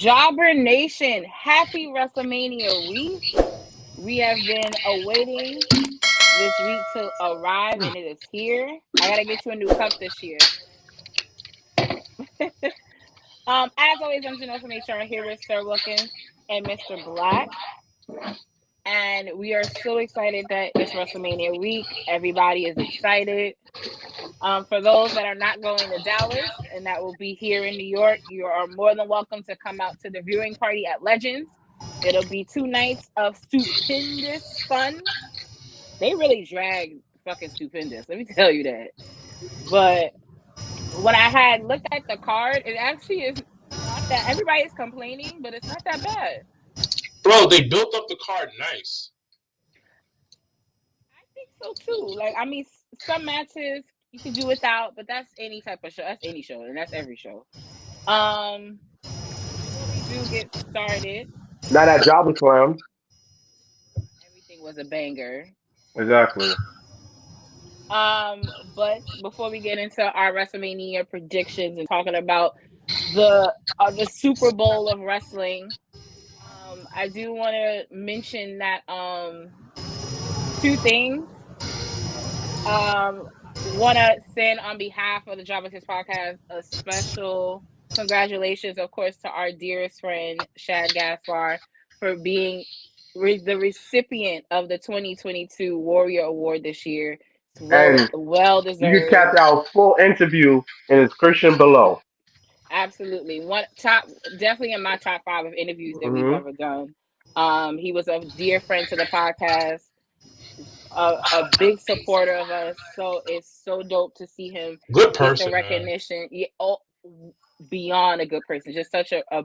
Jobber Nation, happy WrestleMania week. We have been awaiting this week to arrive, and it is here. I gotta get you a new cup this year. As always, I'm Janelle from HR here with Sir Wilkins and Mr. Black. And we are so excited that it's WrestleMania week. Everybody is excited. For those that are not going to Dallas and that will be here in New York, you are more than welcome to come out to the viewing party at Legends. It'll be 2 nights of stupendous fun. They really dragged fucking stupendous. Let me tell you that. But when I had looked at the card, it actually is not that. Everybody's complaining, but it's not that bad. Bro, they built up the card nice. I think so too. Like, I mean, some matches you can do without, but that's any type of show. That's any show, and that's every show. Before we do get started, Not that Jobber Slam. everything was a banger. Exactly. But before we get into our WrestleMania predictions and talking about the Super Bowl of wrestling, I do want to mention that 2 things. Want to send on behalf of the Jobbertears podcast a special congratulations, of course, to our dearest friend Shad Gaspar for being the recipient of the 2022 Warrior Award this year. It's well deserved. You can catch our full interview in the description below. Absolutely, definitely in my top 5 of interviews that we've ever done. He was a dear friend to the podcast. A big supporter of us, so it's so dope to see him Good get person, the recognition. Yeah, beyond a good person, just such a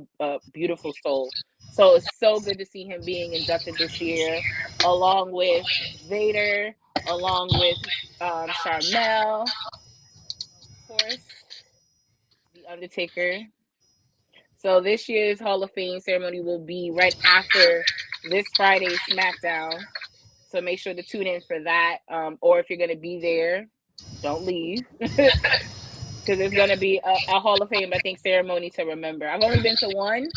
beautiful soul. So it's so good to see him being inducted this year, along with Vader, along with Sharmell, of course, the Undertaker. So this year's Hall of Fame ceremony will be right after this Friday's Smackdown. So make sure to tune in for that. Or if you're going to be there, don't leave. Because it's going to be a Hall of Fame, I think, ceremony to remember. I've only been to one,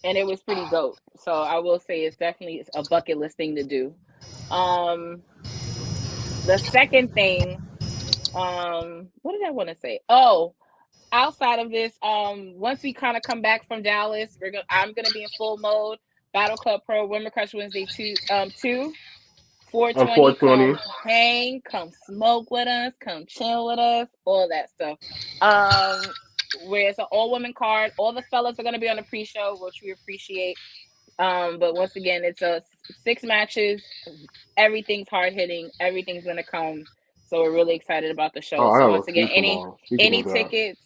and it was pretty dope. So I will say it's definitely a bucket list thing to do. The second thing, what did I want to say? Oh, outside of this, once we kind of come back from Dallas, I'm going to be in full mode. Battle Club Pro Women Crush Wednesday 2. 420, come hang, come smoke with us, come chill with us, all that stuff. Where it's an all-women card. All the fellas are going to be on the pre-show, which we appreciate. But once again, it's 6 matches. Everything's hard-hitting. Everything's going to come. So we're really excited about the show. So once again, any tickets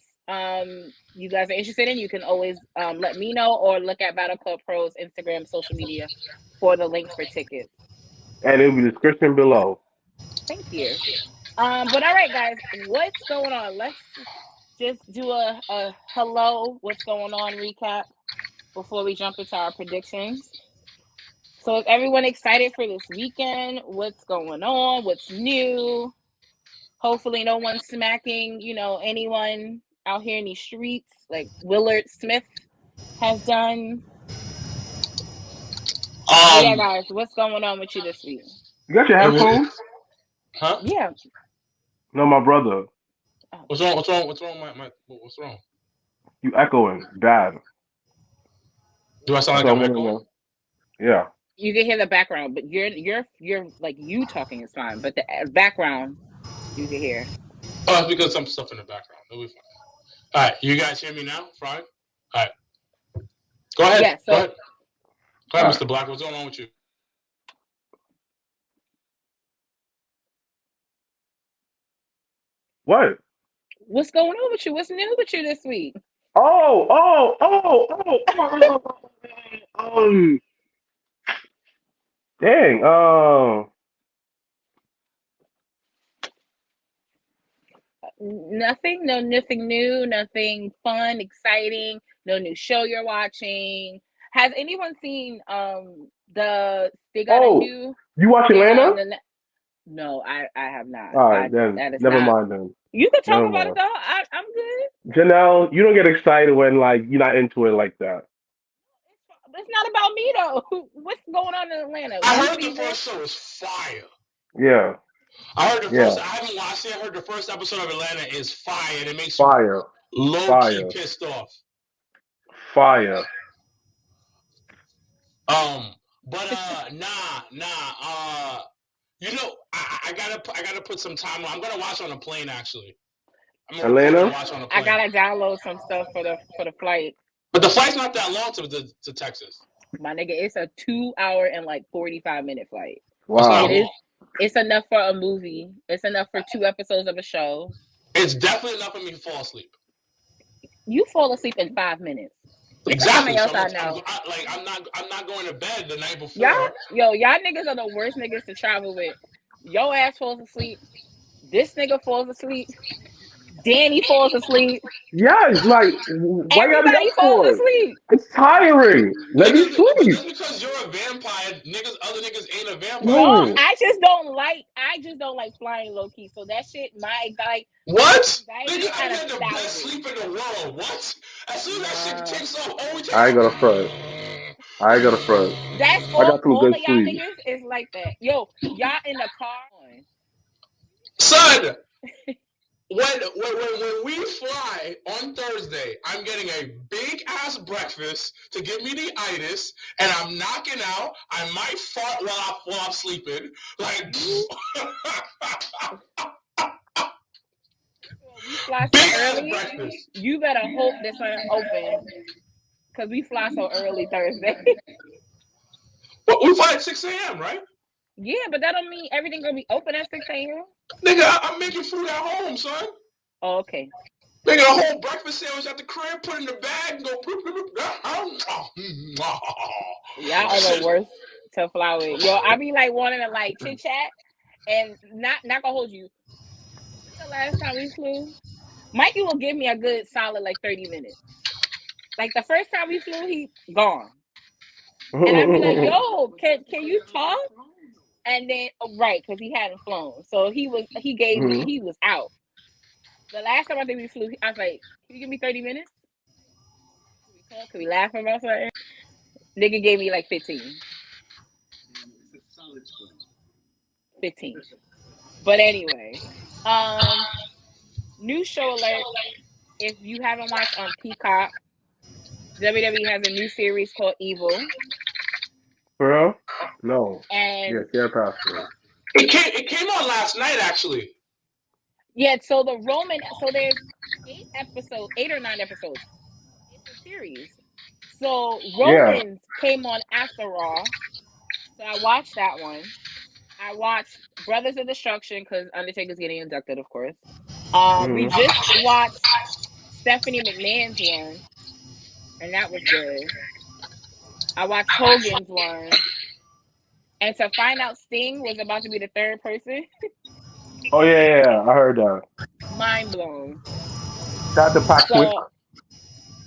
you guys are interested in, you can always let me know or look at Battle Club Pro's Instagram, social media for the link for tickets. And it'll be in the description below. Thank you. But all right, guys, what's going on? Let's just do a hello, what's going on recap before we jump into our predictions. So is everyone excited for this weekend? What's going on? What's new? Hopefully no one's smacking, anyone out here in these streets like Willard Smith has done. Yeah, guys, what's going on with you this week? You got your headphones? Huh? Yeah. No, my brother. What's wrong? What's wrong? You echoing bad. Do I sound like I'm echoing? Yeah. You can hear the background, but you're like you talking is fine, but the background you can hear. Oh, it's because some stuff in the background. It'll be fine. All right, you guys hear me now? Fine. All right. Go ahead. Yeah, go ahead, Mr. Black. What's going on with you? What? What's going on with you? What's new with you this week? Dang. Nothing new, nothing fun, exciting, no new show you're watching. Has anyone seen they got a new you watch Atlanta? No, I have not. All right, then never mind then. You could talk Never about it mind. though. I'm good. Janelle, you don't get excited when like you're not into it like that. It's not about me though. What's going on in Atlanta? I One heard the season. first show is fire. Yeah, I heard the yeah, first. I haven't watched it. I heard the first episode of Atlanta is fire, and it makes you fire, low key fire, pissed off. fire. But you know, I gotta put some time on. I'm gonna watch on a plane actually. I'm gonna record and Atlanta. watch on a I plane. gotta download some stuff for the flight. But the flight's not that long to Texas. My nigga, it's a 2 hour and like 45-minute flight. It's Wow. not long. It's enough for a movie. It's enough for 2 episodes of a show. It's definitely enough for me to fall asleep. You fall asleep in 5 minutes. Exactly. Else So I know. I'm not going to bed the night before. Y'all niggas are the worst niggas to travel with. Your ass falls asleep. This nigga falls asleep. Danny falls asleep. Yes, like why you gotta be Everybody up falls for it? asleep. It's tiring. Let me But sleep. just because you're a vampire, other niggas ain't a vampire. No. No, I just don't like flying low key. So that shit, my anxiety. What? Anxiety Nigga, I at had the 1,000. best sleep in the world. What? As soon as that shit takes off, I ain't gonna front. I ain't gonna front. That's I got some all good of y'all sleep. niggas is like that. Yo, y'all in the car. Son, when we fly on Thursday, I'm getting a big ass breakfast to give me the itis, and I'm knocking out. I might fart while I'm sleeping. Like, we fly so big early. ass breakfast. You better hope the sun open, cause we fly so early Thursday. But we fly at 6 a.m., right? Yeah, but that don't mean everything gonna be open at 6 a.m. Nigga, I'm making food at home, son. Oh, okay. Nigga, a whole breakfast sandwich at the crib, put it in the bag, and go. Y'all are the worst to fly with. Yo, I be like wanting to like chit chat, and not gonna hold you. The last time we flew, Mikey will give me a good solid like 30 minutes. Like the first time we flew, he gone. And I'd be like, yo, can you talk? And then right, because he hadn't flown. So he was out. The last time I think we flew, I was like, can you give me 30 minutes? Can we talk? Can we laugh about something? Nigga gave me like 15. 15. But anyway, new show alert. If you haven't watched on Peacock, WWE has a new series called Evil. Bro? No. And Yeah, share password. It came on last night, actually. yeah, so there's 8 or 9 episodes. It's a series. So Romans came on after Raw. So I watched that one. I watched Brothers of Destruction because Undertaker's getting inducted, of course. We just watched Stephanie McMahon's one, and that was good. I watched Hogan's one, and to find out Sting was about to be the third person, Oh yeah, I heard that. mind blown. Shout out to Patrick. So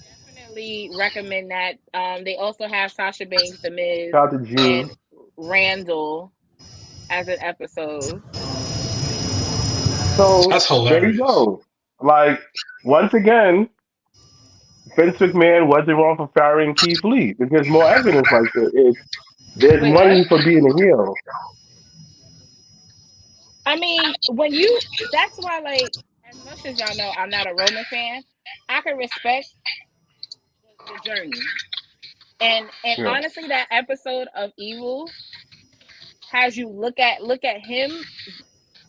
definitely recommend that. They also have Sasha Banks, The Miz, Shout out to Gene. and Randall as an episode. So That's there you hilarious. go. Like once again, Vince McMahon wasn't wrong for firing Keith Lee. There's more evidence like that. There's Wait, money what? for being a heel. I mean, that's why, like, as much as y'all know, I'm not a Roman fan. I can respect the journey, and Yeah. honestly, that episode of Evil has you look at him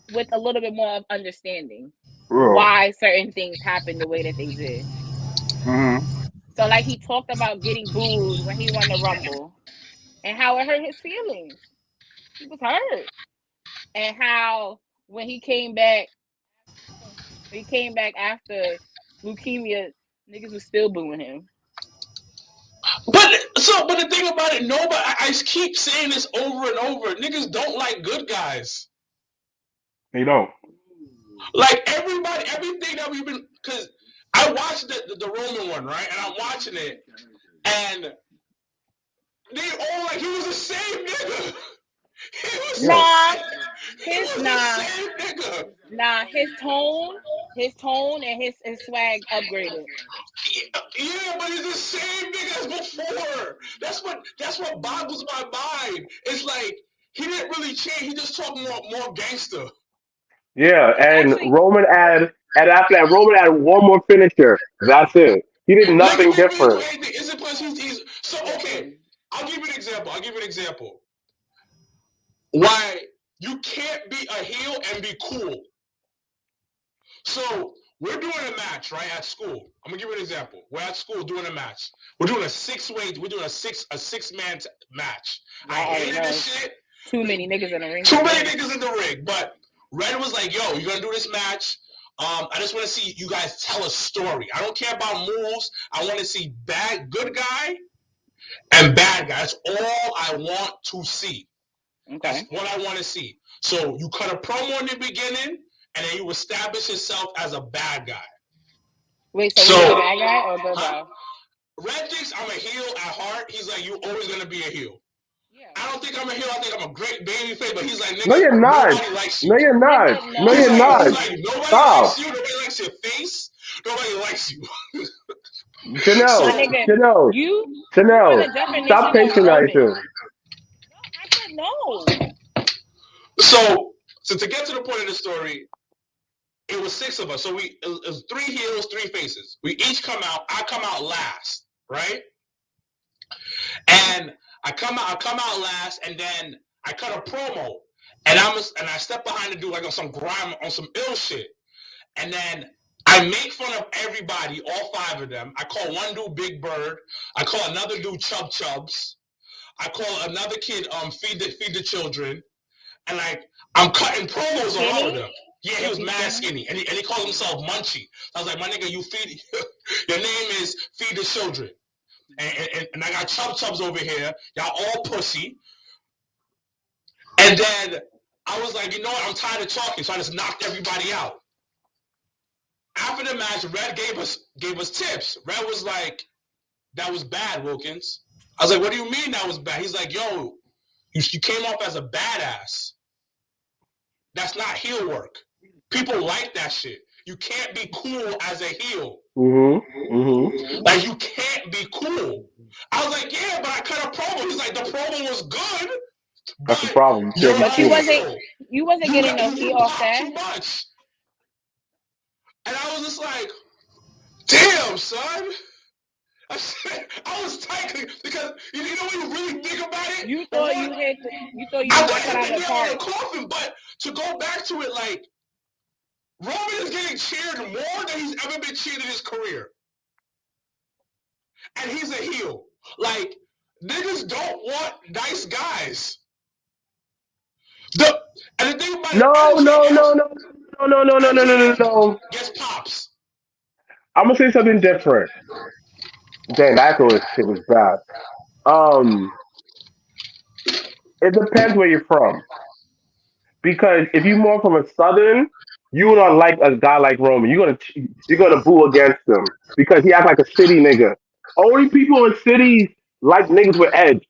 with a little bit more of understanding Real. why certain things happen the way that they did. Mm-hmm. So, like, he talked about getting booed when he won the Rumble, and how it hurt his feelings. He was hurt, and how when he came back after leukemia, niggas was still booing him. But the thing about it, nobody. I keep saying this over and over. Niggas don't like good guys. They don't. Like everything that we've been. Because I watched the Roman one, right, and I'm watching it, and they all like he was the same nigga. He was the same nigga. Nah, his tone His tone and his swag upgraded. Yeah, but he's the same nigga as before. That's what boggles my mind. It's like he didn't really change. He just talked more gangster. Yeah, It's and actually Roman and after that, Roman had one more finisher. That's it. He did Like he nothing didn't really do different. anything. Is it plus he's so okay? listen. I'll give you an example. Why you can't be a heel and be cool. So we're doing a match, right, at school. I'm gonna give you an example. We're at school doing a match. We're doing a six-way. We're doing a six-man match. Y'all I already hated know this shit. too many niggas in the ring Too to many win. niggas in the ring. But Red was like, "Yo, you're gonna do this match. I just want to see you guys tell a story. I don't care about moves. I want to see good guy and bad guy. That's all I want to see. That's Okay. what I want to see. So you cut a promo in the beginning, and then you establish yourself as a bad guy. Wait, so So, was he a bad guy or a good huh? guy? Red thinks I'm a heel at heart. He's like, you always gonna be a heel. Yeah. I don't think I'm a heel. I think I'm a great baby face. But he's like, No, nigga, you're not. nobody likes you. No, you're not. Nigga, No, He's you're like, not. no. nobody likes Stop. you. Nobody likes your face. Nobody likes you. My Chanel, nigga, Chanel, you are Chanel. the Stop definition of Roman. patronizing. No, I said no. So to get to the point of the story, it was six of us. So it was three heels, three faces. We each come out. I come out last, right? And I come out last, and then I cut a promo, and I step behind the dude like on some grime, on some ill shit, and then I make fun of everybody, all five of them. I call one dude Big Bird. I call another dude Chub Chubs. I call another kid Feed the Children, and I'm cutting promos on all of Skinny? them. Yeah, he was mad skinny, and he called himself Munchie. I was like, my nigga, your name is Feed the Children. And I got Chub Chubs over here. Y'all all pussy. And then I was like, you know what? I'm tired of talking. So I just knocked everybody out. After the match, Red gave us tips. Red was like, that was bad, Wilkins. I was like, what do you mean that was bad? He's like, yo, you came off as a badass. That's not heel work. People like that shit. You can't be cool as a heel. Like, you can't be cool. I was like, yeah, but I cut a promo. He's like, the promo was good, That's the but problem. You you're can't be a But you cool. wasn't heel. you wasn't getting no heat You off pop that. too much. And I was just like, damn, son. I was tight because you know when you really think about it, You for thought one, you hit I knocked it thought out hit of the the nail on the park. coffin. But to go back to it, like, Roman is getting cheered more than he's ever been cheered in his career. And he's a heel. Like, niggas don't want nice guys. And the thing about it, No, no, no, MJF, no, no, no, no, no, no, no, no, MJF no. gets pops. I'm gonna say something different. Damn, that shit was bad. Um, it depends where you're from. Because if you're more from a southern, you don't like a guy like Roman. You're gonna boo against him because he acts like a city nigga. Only people in cities like niggas with edge.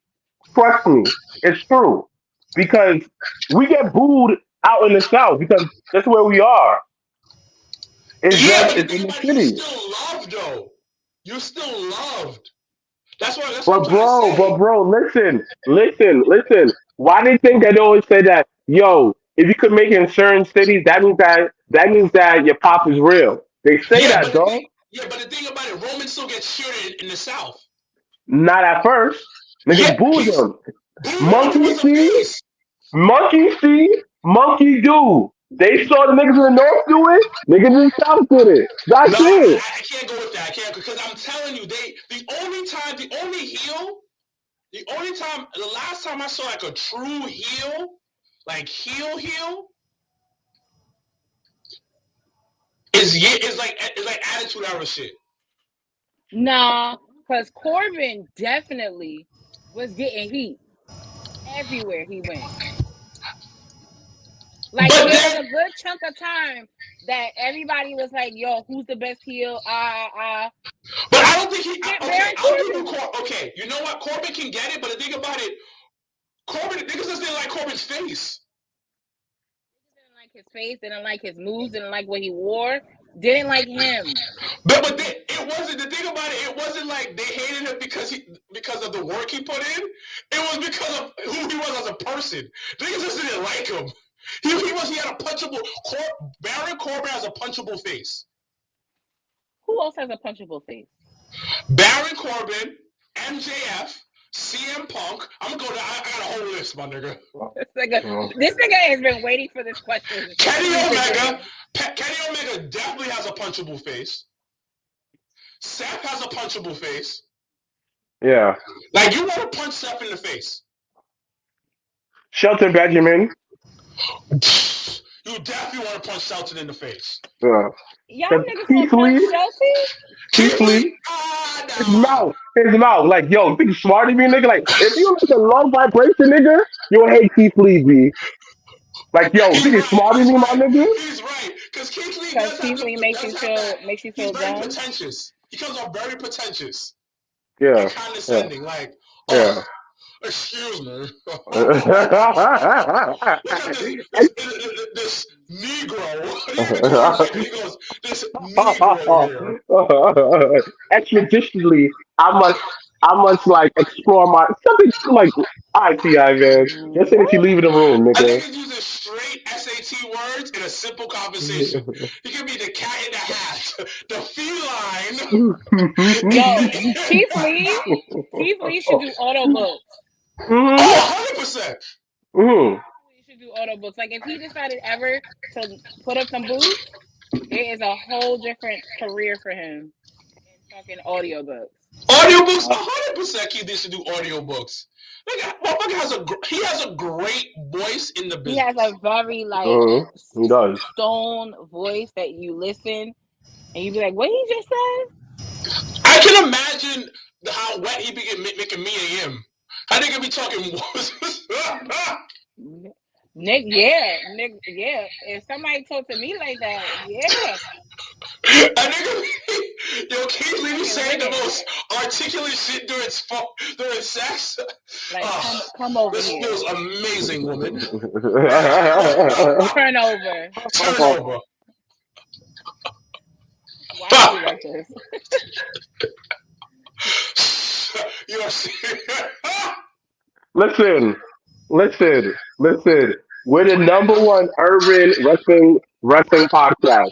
Trust me, it's true. Because we get booed out in the south because that's where we are. It's Yeah, just but the it's thing in the about it, you city. still loved, though. You're still loved. That's what I'm But trying to bro, say. but bro, listen. Why they think they always say that? Yo, if you could make it in certain cities, that means that your pop is real. They say Yeah, that, dog. but the thing about it, Roman still gets cheered in the South. Not at first. Yeah, Niggas booed he's them. booed when he Monkey was a see, face. monkey do. They saw the niggas in the north do it. Niggas in the south did it. No, That's it. I can't go with that. I can't because I'm telling you, the only time, the last time I saw like a true heel, like heel, is like attitude era shit. Nah, because Corbin definitely was getting heat everywhere he went. Like But there was then, a good chunk of time that everybody was like, "Yo, who's the best heel?" but I don't think he. Get Okay, Baron I'll give you Corbin. Okay, you know what? Corbin can get it, but the thing about it, Corbin, niggas just didn't like Corbin's face. Didn't like his face, didn't like his moves, didn't like what he wore. Didn't like him. But it wasn't the thing about it. It wasn't like they hated him because of the work he put in. It was because of who he was as a person. Niggas just didn't like him. He had a punchable. Baron Corbin has a punchable face. Who else has a punchable face? Baron Corbin, MJF, CM Punk. I'm gonna go down. I got a whole list, my nigga. This nigga has been waiting for this question. Kenny Omega. Kenny Omega definitely has a punchable face. Seth has a punchable face. Yeah. Like, you want to punch Seth in the face. Shelton Benjamin. You definitely want to punch Shelton in the face. Yeah. Y'all niggas gonna punch Shelton? Keith Lee. His mouth. Like, yo, you think you smarter than me, nigga? Like, if you like a low vibration, nigga, you'll hate Keith Lee, B. Like, yo, you think you smarter than me, my nigga? He's right. Because Keith Lee makes you feel very dumb. Pretentious. He comes off very pretentious. Yeah. And condescending. Yeah. Like, excuse me. Look at this Negro. He goes, this Negro here. Expeditiously, I must like explore my something like ITI, man. Just say that you leave the room, nigga. I think he's using straight SAT words in a simple conversation. He could be the cat in the hat, the feline. Yo, Keith Lee should do auto books. Oh, 100%. He should do auto books. Like, if he decided ever to put up some boots, it is a whole different career for him. Talking audiobooks. Audiobooks, 100%. Keith Lee should do audiobooks. He has a great voice in the business. He has a very he does. stone voice that you listen and you be like, what he just said? I can imagine how wet he be making me and him. How they could be talking. Nick, yeah. If somebody talk to me like that, yeah. Yo, Keith Lee be saying the most articulate shit during sex. Like, come over this here. This feels amazing, woman. Turn over. Why are you like this? Listen. We're the number one urban wrestling podcast.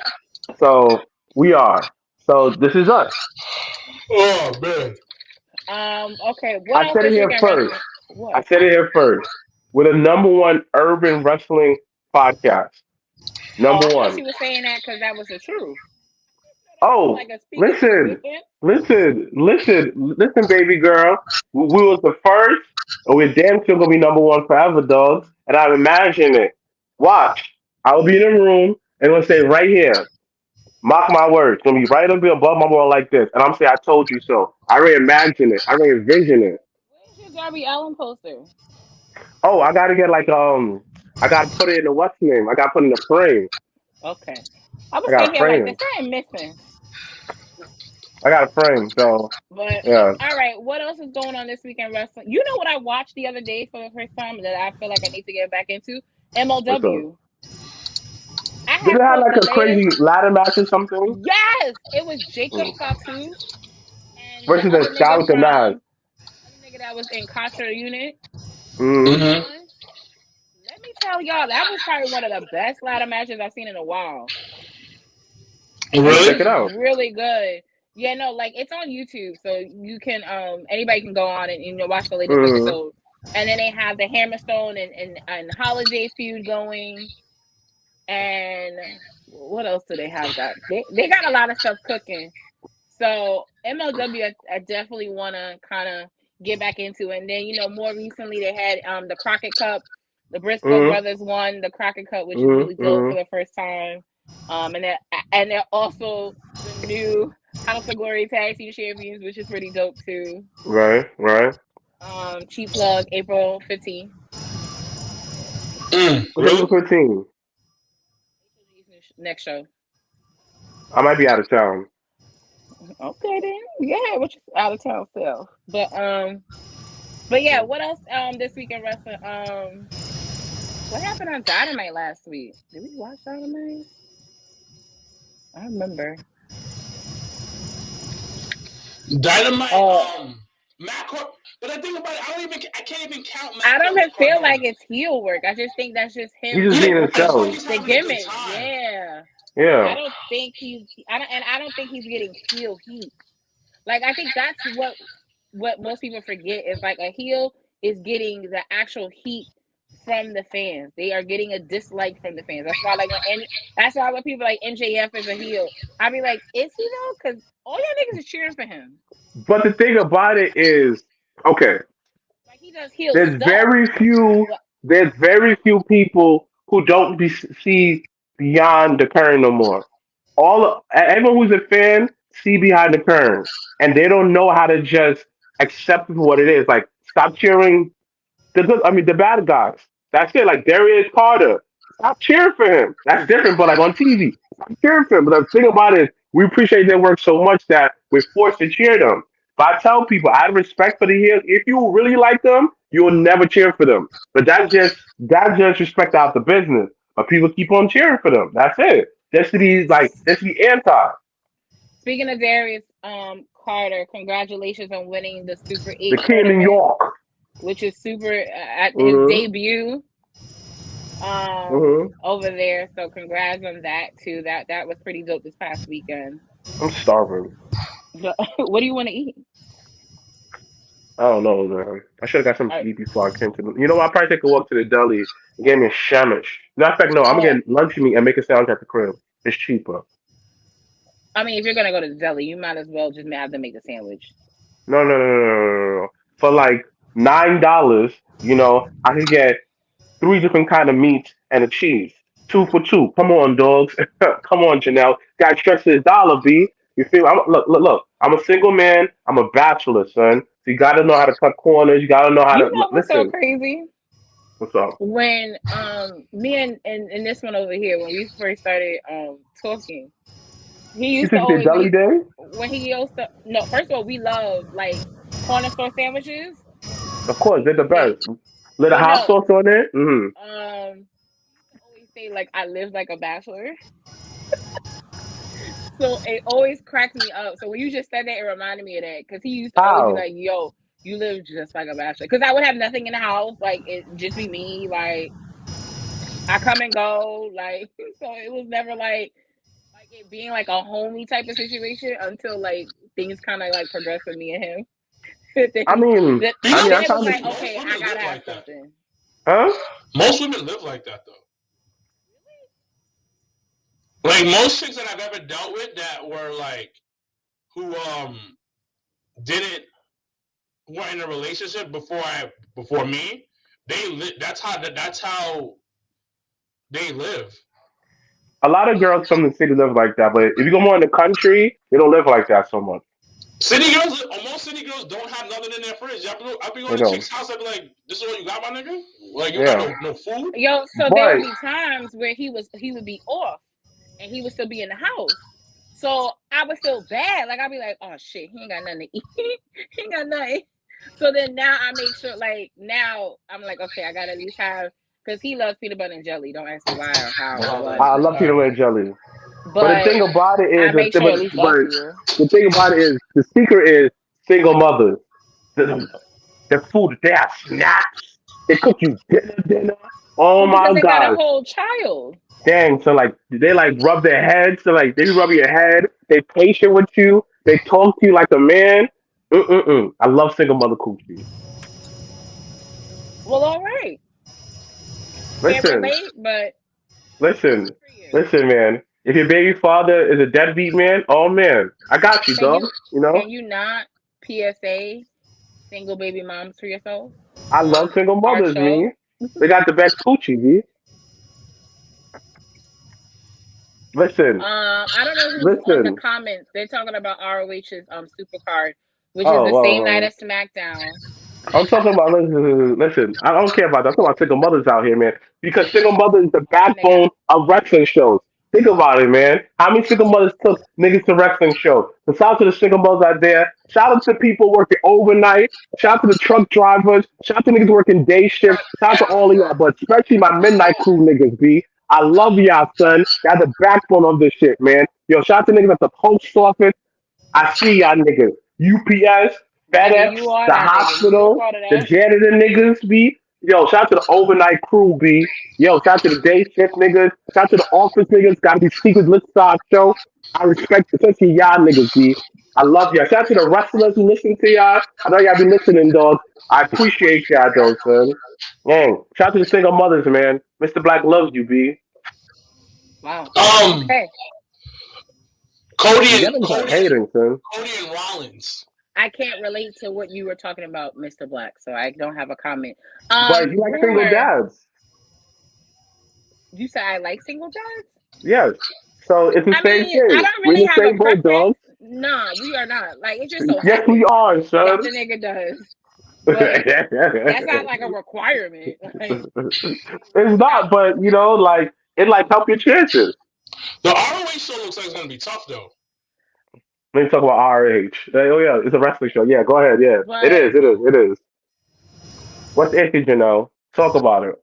So we are. So this is us. Oh man. Okay. What else? I said it here first. We're the number one urban wrestling podcast. Number one. She was saying that because that was the truth. Oh, listen, baby girl. We was the first, and we're damn sure gonna be number one forever, dogs. And I'm imagining it. Watch. I'll be in the room and we'll say right here. Mark my words. It's gonna be right up here above my wall like this. And I'm saying I told you so. I already imagine it. I already envision it. Where's your Darby Allin poster? Oh, I gotta get I gotta put it in the what's name. I gotta put it in the frame. Okay. I was thinking like there's something missing. I got a frame, so but yeah. All right, what else is going on this weekend wrestling? You know what I watched the other day for the first time that I feel like I need to get back into? MLW. Did it have like a crazy ladder match or something? Yes, it was Jacob Fatu and versus the guy with the mask. The nigga that was in Contra Unit. Mm-hmm. Let me tell y'all, that was probably one of the best ladder matches I've seen in a while. Really? Check it out. Really good. Yeah, no, like it's on YouTube, so you can anybody can go on and watch the latest episode. And then they have the Hammerstone and Holiday feud going. And what else do they have got? They got a lot of stuff cooking. So MLW, I definitely want to kind of get back into. And then more recently they had the Crockett Cup. The Briscoe brothers won the Crockett Cup, which is really dope for the first time. And they're also the new House of Glory Tag Team Champions, which is pretty dope too. Right. Cheap plug, April 15th. April 15th. Next show. I might be out of town. Okay then. Yeah, which is out of town still. But yeah, what else this weekend wrestling? What happened on Dynamite last week? Did we watch Dynamite? I remember. Dynamite, Oh, Matt Cor- but the thing about it, I can't even count I Matt don't even feel like Cardona. it's heel work. I just think that's just He's him just Yeah, being doing I just feel himself. like he's the having a good gimmicks. time. Yeah. I Yeah. don't think he's I don't think he's getting heel heat. Like I think that's what most people forget is like a heel is getting the actual heat from the fans. They are getting a dislike from the fans. That's why like that's why when people like MJF is a heel, I be like, is he though? Because all y'all niggas is cheering for him. But the thing about it is, okay, Like he does heel there's stuff. very few, But there's very few people who don't see beyond the curtain no more. Everyone who's a fan see behind the curtain, and they don't know how to just accept it for what it is. Like, stop cheering the good. I mean, the bad guys. That's it. Like Darius Carter. Stop cheering for him. That's different. But like on TV, stop cheering for him. But the thing about it is, we appreciate their work so much that we're forced to cheer them. But I tell people, out of respect for the heroes, if you really like them, you will never cheer for them. But that's just respect out the business. But people keep on cheering for them. That's it. Just to be anti. speaking of Darius Carter, congratulations on winning the Super The 8 king of New tournament, York. which is super at his Hmm. debut Hmm. over there. So congrats on that too. That was pretty dope this past weekend. I'm starving. What do you want to eat? I don't know, man. I should have got something Uh, to eat before I came to. You know what? I'll probably take a walk to the deli and get me a sandwich. Matter of fact, no, I'm gonna oh, get lunch meat and make a sandwich at the crib. It's cheaper. I mean, if you're gonna go to the deli, you might as well just have them make a sandwich. No, no, no, no, no, no, no. For like $9, I could get three different kind of meats and a cheese. Two for two. Come on, dogs. Come on, Janelle. Got to stretch this dollar, B. You feel? Look, look, look. I'm a single man. I'm a bachelor, son. So you got to know how to cut corners. You got to know how to You know what's so listen. crazy? What's up? When me and this one over here, when we first started talking, he You used to took your always deli we day? when he used to no. First of all, we love like corner store sandwiches. Of course, they're the They best. Little well hot no sauce on it. Mm-hmm. he used to always say like I live like a bachelor. So it always cracked me up. So when you just said that, it reminded me of that because he used to always be How? like, "Yo, you live just like a bachelor." Because I would have nothing in the house, like it just be me. Like I come and go, like so it was never like it being like a homey type of situation until like things kind of like progressed with me and him. then, I mean, then, You I know, mean, then I it was kind of, like, most okay, I women gotta live have like that. something. huh? Most women live like that though. Like most chicks that I've ever dealt with that were like who didn't were in a relationship before me. That's how they live. A lot of girls from the city live like that, but if you go more in the country, they don't live like that so much. Most city girls don't have nothing in their fridge. I'll be They going to don't. chick's house. I'll be like, "This is all you got, my nigga? Like you got Yeah, no food?" Yo, so there would but be times where he would be off and he would still be in the house. So I would feel bad. Like I'd be like, oh shit, he ain't got nothing to eat. He ain't got nothing. So then now I make sure like now I'm like, okay, I gotta at least have because he loves peanut butter and jelly. Don't ask me why or how or what. I love peanut butter and jelly. But the But thing about it I is, make sure at least eat here. the thing about it is, the secret is single mothers. The, the food, they have snacks. They cook you dinner. Oh Well, because my they got a god. whole child. Dang, so like they like rub their heads, so like they rub your head, they patient with you, they talk to you like a man. Mm-mm-mm. I love single mother coochie. Well, all right. Can't Listen, relate, but listen, good for you. listen, man. If your baby father is a deadbeat man, oh man, I got you, Can dog. you You know, can you not PSA single baby moms for yourself I love on single our mothers, me. show? They got the best coochie, me. Listen, I don't know who's on the listen. comments. They're talking about ROH's Supercard, which is Oh, the well, same night well. as SmackDown. I'm talking about listen. I don't care about that. I'm talking about single mothers out here, man. Because single mother is the My nigga. backbone of wrestling shows. Think about it, man. How many single mothers took niggas to wrestling shows? So shout out to the single mothers out there. Shout out to people working overnight. Shout out to the truck drivers. Shout out to niggas working day shift. Shout out to all of y'all, but especially my midnight crew niggas, B. I love y'all, son. Y'all the backbone of this shit, man. Yo, shout out to niggas at the post office. I see y'all niggas. UPS, Nigga, FedEx, you are the that nigga. You a hospital, part of the that. janitor niggas, B. Yo, shout out to the overnight crew, B. Yo, shout out to the day shift niggas. Shout out to the office niggas. Gotta be secret list side show. I respect especially y'all niggas, B. I love y'all. Shout out to the wrestlers who listen to y'all. I know y'all be listening, dog. I appreciate y'all, though, son. Gang. Shout out to the single mothers, man. Mr. Black loves you, B. Wow. Um, Okay. Cody Y'all and niggas are Cody and hating, son. Cody and Rollins. I can't relate to what you were talking about, Mr. Black, so I don't have a comment. But you like single Rumor. dads. You said I like single jobs? Yes. So it's the I same mean, I thing. don't We're really in the have a same boat, preference. dog. Nah, we are not. Like, it just so Yes, we happens are, that son. the nigga does. But that's not like a requirement. Like, It's I, not, but like it like help your chances. The ROH show looks like it's gonna be tough though. Let me talk about RH. Oh yeah, it's a wrestling show. Yeah, go ahead. Yeah, it but is. It is. It is. What's the issue, Talk about it.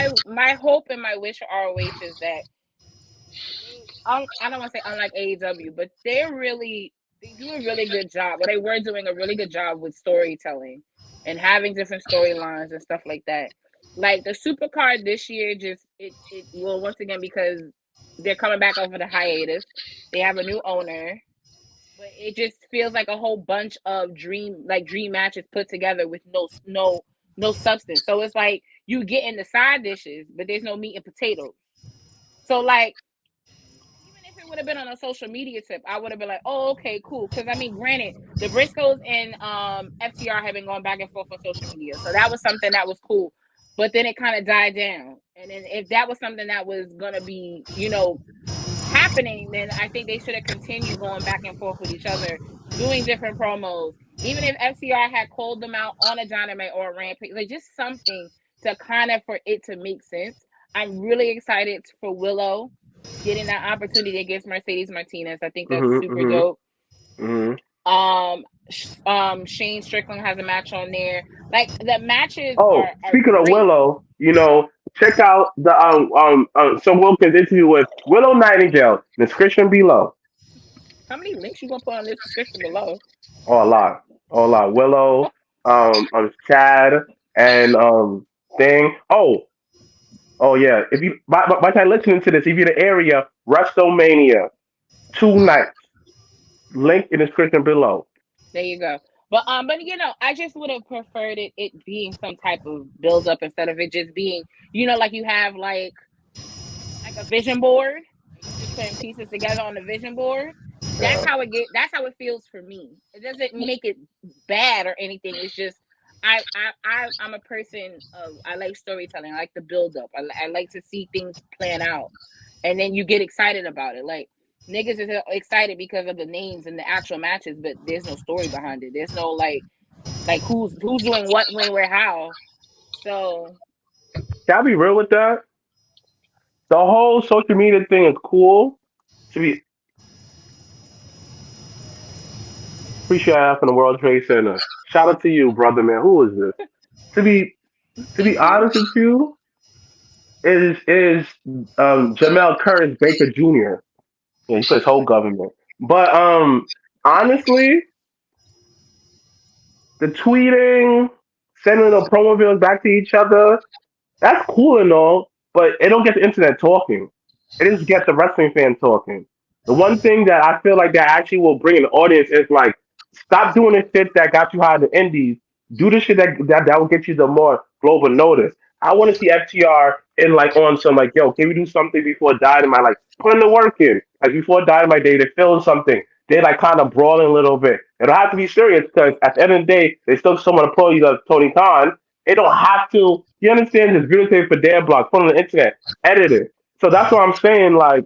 just my hope and my wish for ROH is that I don't want to say unlike AEW, but they do a really good job. Or they were doing a really good job with storytelling and having different storylines and stuff like that. Like the Supercard this year, just it will once again because they're coming back over the hiatus. They have a new owner, but it just feels like a whole bunch of dream matches put together with no substance. So it's like you get in the side dishes, but there's no meat and potatoes. So like even if it would have been on a social media tip, I would have been like, "Oh, okay, cool." Because I mean, granted, the Briscoes and FTR have been going back and forth on social media, so that was something that was cool. But then it kind of died down, and then if that was something that was gonna be, happening, then I think they should have continued going back and forth with each other, doing different promos. Even if FTR had called them out on a Dynamite or a Rampage, like just something to kind of for it to make sense. I'm really excited for Willow getting that opportunity against Mercedes Martinez. I think that's Mhm. super Mhm. dope. Mhm. Shane Strickland has a match on there. Like the matches Oh, are speaking of great. Willow, check out the some Wilkins interview with Willow Nightingale. Description below. How many links you gonna put on this description below? Oh, a lot. Oh, a lot. Willow, Chad, and thing. Oh yeah. If you by the time listening to this, if you're in the area, Wrestlemania, 2 nights. Link in the description below. There you go. But I just would have preferred it being some type of build up instead of it just being, like you have like a vision board. And you just putting pieces together on the vision board. Yeah. That's how it feels for me. It doesn't make it bad or anything. It's just I'm a person of I like storytelling. I like the build up. I like to see things plan out. And then you get excited about it. Like niggas is excited because of the names and the actual matches, but there's no story behind it. There's no like who's doing what, when, where, how. So Can I be real with that? The whole social media thing is cool. To be appreciate that from the World Trade Center. Shout out to you, brother man. Who is this? To be to be honest with you, is Jamel Curtis Baker Jr. Yeah, he plays whole government. But honestly, the tweeting, sending the promo videos back to each other, that's cool and all, but it don't get the internet talking. It just gets the wrestling fan talking. The one thing that I feel like that actually will bring an audience is like, stop doing the shit that got you high in the indies. Do the shit that will get you the more global notice. I want to see FTR in like on some like, yo, can we do something before Dynamite? Like, put in the work in. Like before Dynamite, they film something. They like kind of brawling a little bit. It don't have to be serious because at the end of the day, they still someone to pull you the Tony Khan. It don't have to. You understand? Just videotape for their blog, put on the internet, edit it. So that's what I'm saying. Like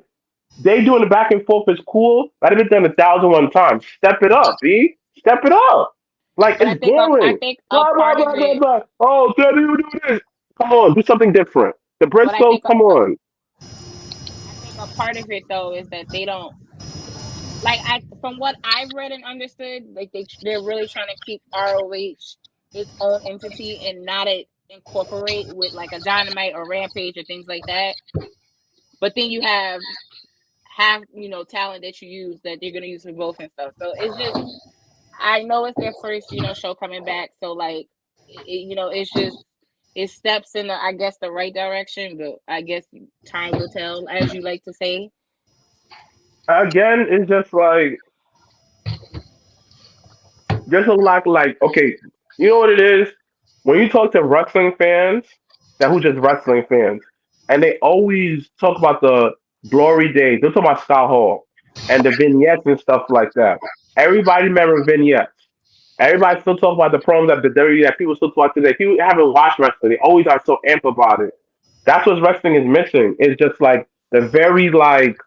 they doing the back and forth is cool. That have been done 1,001 times. Step it up, B. Step it up. Like but it's I boring. think a Blah blah part of blah blah it blah. Oh, Daddy, you do this. Come on, do something different. The but I Briscoes, think come on. a part of it though is that they don't like I from what I've read and understood, like they're really trying to keep ROH its own entity and not incorporate with like a Dynamite or Rampage or things like that. but then you have half, talent that you use that they're gonna use for both and stuff. So it's just, I know it's their first, show coming back. So like, it's just, it steps in the, I guess, the right direction, but I guess time will tell, as you like to say. Again, it's just like just a like okay, you know what it is when you talk to wrestling fans that who just wrestling fans, and they always talk about the glory days. They talk about Scott Hall and the vignettes and stuff like that. Everybody remember vignettes. Everybody still talk about the promos that the WWE that people still talk today. People haven't watched wrestling. They always are so amped about it. That's what wrestling is missing. It's just like the very like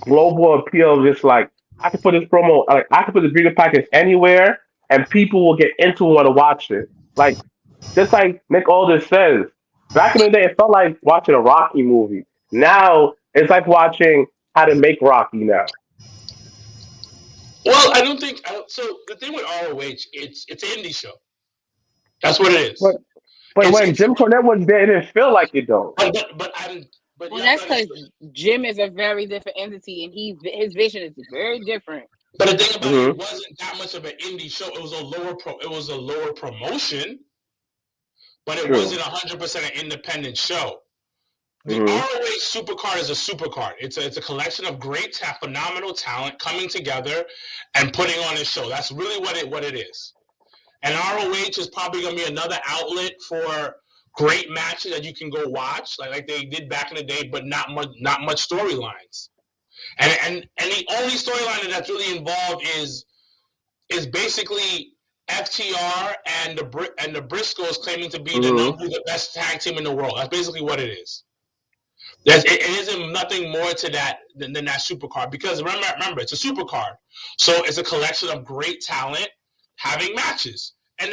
global appeal. Just like I could put this promo, like I could put this video package anywhere, and people will get into and want to watch it. Like just like Nick Aldis says, back in the day, it felt like watching a Rocky movie. Now it's like watching How to Make Rocky. Now, Well, I don't think so. The thing with ROH, it's an indie show. That's what it but is. but when It's Jim Cornette was there, it didn't feel like it though. but Well, you have to that's because understand. Jim is a very different entity, and his vision is very different. But the thing about it, Hmm. it wasn't that much of an indie show. It was a lower promotion, but it True. wasn't 100% an independent show. The Hmm. ROH Supercard is a supercard. It's a collection of phenomenal talent coming together and putting on a show. That's really what it is. And ROH is probably going to be another outlet for great matches that you can go watch, like they did back in the day, but not much storylines. And the only storyline that's really involved is basically FTR and the Briscoes claiming to be Hmm. the best tag team in the world. That's basically what it is. It isn't nothing more to that than that supercard because remember it's a supercard, so it's a collection of great talent having matches, and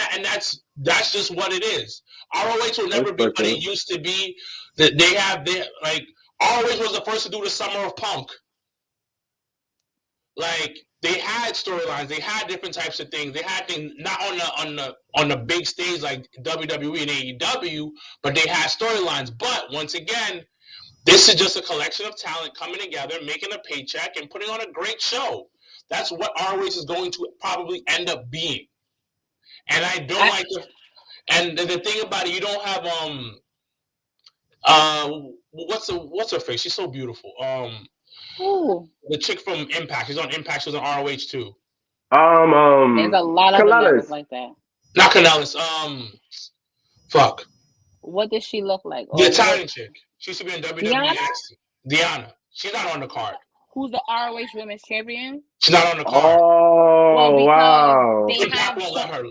that's just what it is. ROH will never be what Unfortunately. it used to be. That they like ROH was the first to do the Summer of Punk. Like they had storylines, they had different types of things. They had things not on the big stage like WWE and AEW, but they had storylines. But once again, this is just a collection of talent coming together, making a paycheck, and putting on a great show. That's what ROH is going to probably end up being. And I don't I like the and the thing about it, you don't have uh what's her face? She's so beautiful. Ooh, The chick from Impact. She's on Impact. She's on ROH too. Um, there's um, a lot of them that look Kalalis. like that. Not Canellis. Fuck. What does she look like, The or what? Italian chick. She used to be in WWE Diana? NXT. Diana. She's not on the card. Who's the ROH Women's Champion? She's not on the card. Well, Oh because wow. they Impact have won't let her.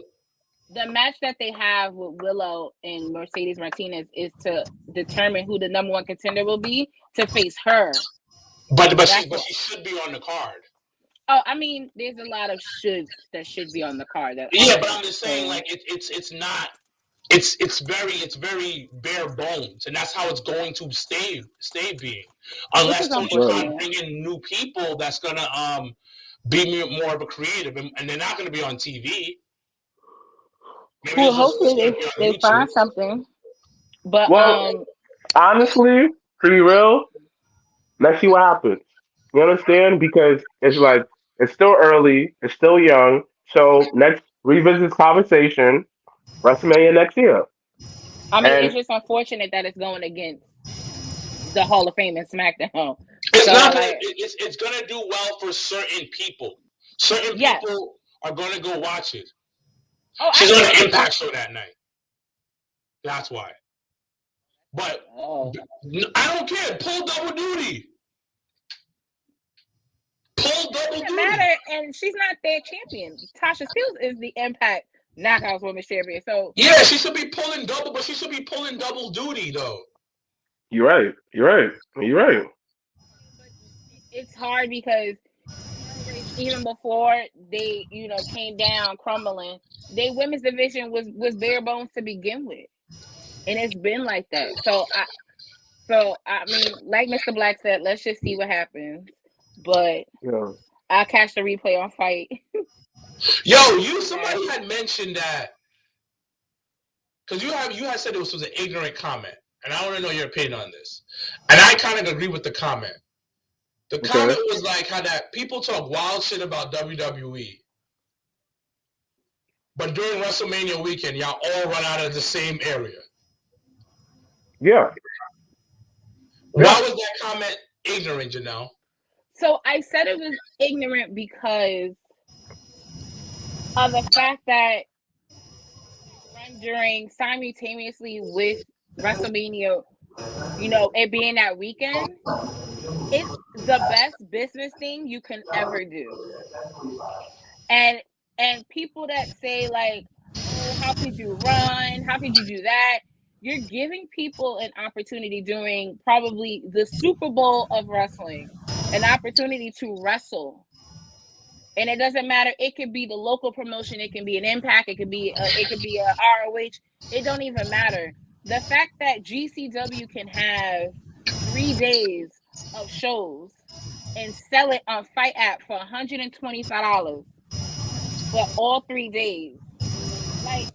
the match that they have with Willow and Mercedes Martinez is to determine who the number one contender will be to face her. But That's what. she should be on the card. Oh, I mean, there's a lot of shoulds that should be on the card that Yeah, but aren't. I'm just saying, So, like it's not. It's very bare bones, and that's how it's going to stay being, which unless is Tony Right. Khan unfortunate. bring in new people that's gonna be more of a creative, and they're not gonna be on TV. Maybe Well, this is hopefully just gonna they be on they YouTube. find something. But Well, honestly, to be real, let's see what happens. You understand? Because it's like it's still early, it's still young. So let's revisit this conversation WrestleMania next year. I mean, it's And just unfortunate that it's going against the Hall of Fame and SmackDown. It's So, not gonna. like, It's gonna do well for certain people. Certain yes. people are gonna go watch it. Oh, She's on an absolutely. Impact show that night. That's why. But Oh, I don't care. Pull double duty. Pull it double doesn't duty. matter. And she's not their champion. Tasha Steelz is the Impact Knockouts Women's Champion. So Yeah, she should be pulling double, but she should be pulling double duty though. you're right. You're right. You're right. but it's hard because ROH, even before they, came down crumbling, their women's division was bare bones to begin with, and it's been like that. So I mean, like Mr. Black said, let's just see what happens. But Yeah. I'll catch the replay on Fight. Yo, Yeah. somebody had mentioned that because you had said it was an ignorant comment, and I want to know your opinion on this. and I kind of agree with the comment. The Okay. comment was like how that people talk wild shit about WWE, but during WrestleMania weekend, y'all all run out of the same area. Yeah. Why Yeah. was that comment ignorant, Janelle? So I said it was ignorant because of the fact that run during simultaneously with WrestleMania, it being that weekend, it's the best business thing you can ever do. And people that say like, "Oh, how could you run? How could you do that?" You're giving people an opportunity during probably the Super Bowl of wrestling, an opportunity to wrestle. And it doesn't matter. It could be the local promotion. It can be an Impact. It could be a ROH. It don't even matter. The fact that GCW can have 3 days of shows and sell it on Fight App for $125 for all 3 days, like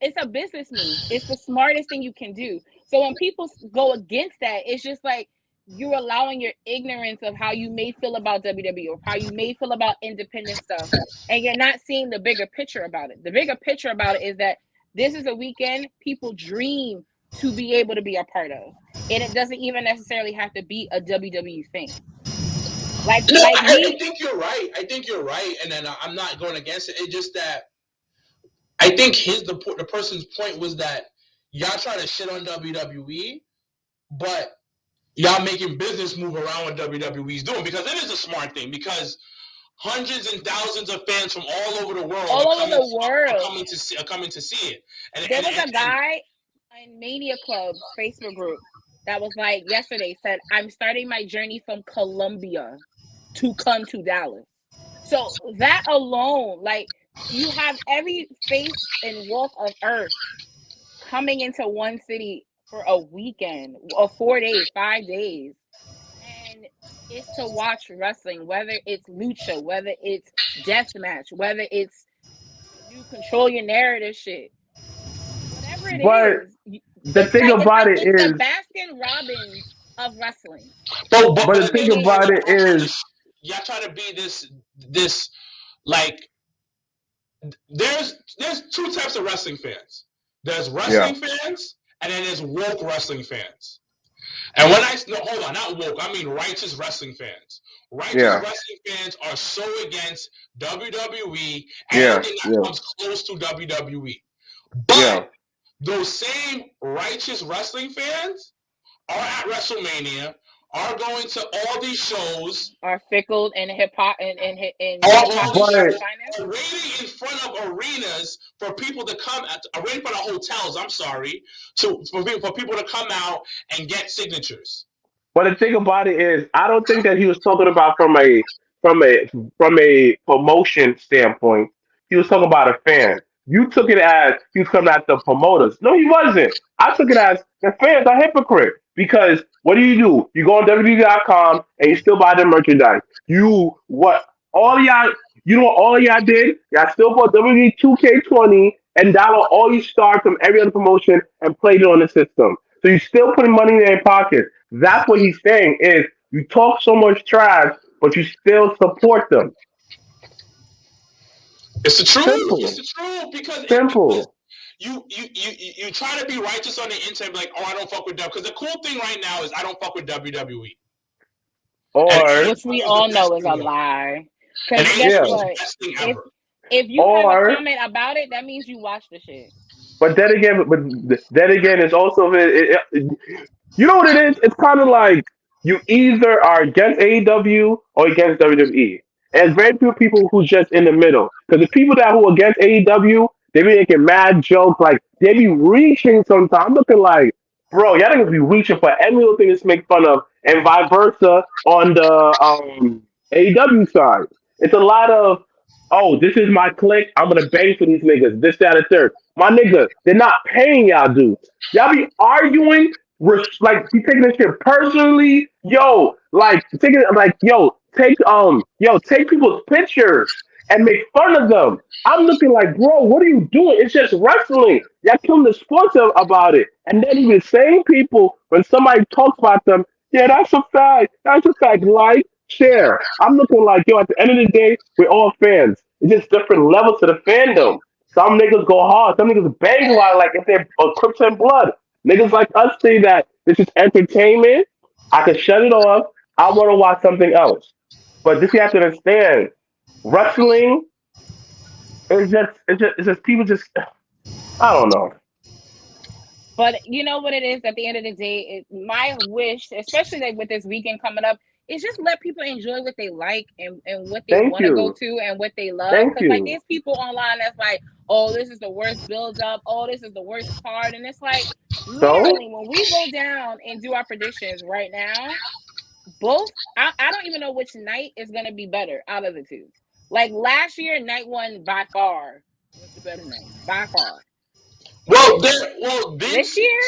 it's a business move. It's the smartest thing you can do. So when people go against that, it's just like you're allowing your ignorance of how you may feel about WWE or how you may feel about independent stuff, and you're not seeing the bigger picture about it. The bigger picture about it is that this is a weekend people dream to be able to be a part of, and it doesn't even necessarily have to be a WWE thing. Like No, like I me, think you're right. I think you're right, and then I'm not going against it. It's just that I think the person's point was that y'all try to shit on WWE, but y'all making business move around what WWE's doing because it is a smart thing because hundreds and thousands of fans from all over the world all are over coming the world. are coming to see it. And There and, was and, a and guy in Mania Club's Facebook group that was like yesterday said, "I'm starting my journey from Colombia to come to Dallas." So that alone, like you have every face and walk of earth coming into one city for a weekend or 4 days, 5 days. And it's to watch wrestling, whether it's lucha, whether it's death match, whether it's the new control your narrative shit, whatever it But is. the It's thing like about it it's the is, Baskin Robbins of wrestling. but the at the thing end of the day, about it is, y'all try to be this like there's two types of wrestling fans. There's yeah, wrestling fans, and then there's woke wrestling fans. And when I no, hold on, not woke, I mean righteous wrestling fans. Righteous yeah, wrestling fans are so against WWE, yeah, anything that yeah, comes close to WWE. yeah. But those same righteous wrestling fans are at WrestleMania, are going to all these shows, Are fickle and hip hop and all these hypocrisy of the But shows finest. are waiting in front of arenas for people to come, are waiting for the hotels, I'm sorry, for people to come out and get signatures. But the thing about it is, I don't think that he was talking about from a from a promotion standpoint. He was talking about a fan. You took it as he was coming at the promoters. No, he wasn't. I took it as the fans are hypocrite because what do? You go on WWE.com and you still buy the merchandise. You what? All y'all, you know what all y'all did? Y'all still bought WWE 2K20 and download all these stars from every other promotion and played it on the system. So you're still putting money in their pocket. That's what he's saying is you talk so much trash, but you still support them. It's the truth. It's Simple. the truth because Simple. you try to be righteous on the internet, like, oh, I don't fuck with them. Because the cool thing right now is I don't fuck with WWE, and Or Which we AEW is the all best know is thing a ever, lie. and Because guess AEW yeah. is the what? best thing If ever. if you have a Or comment about it, that means you watched the shit. but then again, it's also you know what it is? It's kind of like you either are against AEW or against WWE. And there's very few people who's just in the middle. Because the people that who are against AEW, they be making mad jokes, like they be reaching sometimes. I'm looking like, bro, y'all niggas be reaching for every little thing to make fun of, and vice versa on the AEW side. It's a lot of, oh, this is my clique. I'm gonna bang for these niggas. This, that, and third. My nigga, they're not paying y'all dudes. Y'all be arguing like be taking this shit personally, yo, like taking it like yo, take people's pictures. and make fun of them. I'm looking like, bro, what are you doing? It's just wrestling. Y'all killing the sports about it. And then even same people, when somebody talks about them, yeah, that's a fact. That's a fact. Like, share. I'm looking like, yo, at the end of the day, we're all fans. It's just different levels to the fandom. Some niggas go hard. Some niggas bang wild like if they're Crips and Blood. Niggas like us say that this is entertainment. I can shut it off. I want to watch something else. But this you have to understand. Wrestling it's just people just I don't know. But you know what it is at the end of the day, my wish, especially like with this weekend coming up, is just let people enjoy what they like and what they Thank want to go you. to and what they love. Thank Because like you. there's people online that's like, oh, this is the worst build up. Oh, this is the worst card. And it's like So literally when we go down and do our predictions right now, both I don't even know which night is gonna be better out of the two. Like last year, night one by far was the better night. By far. Well, This this Vince. year.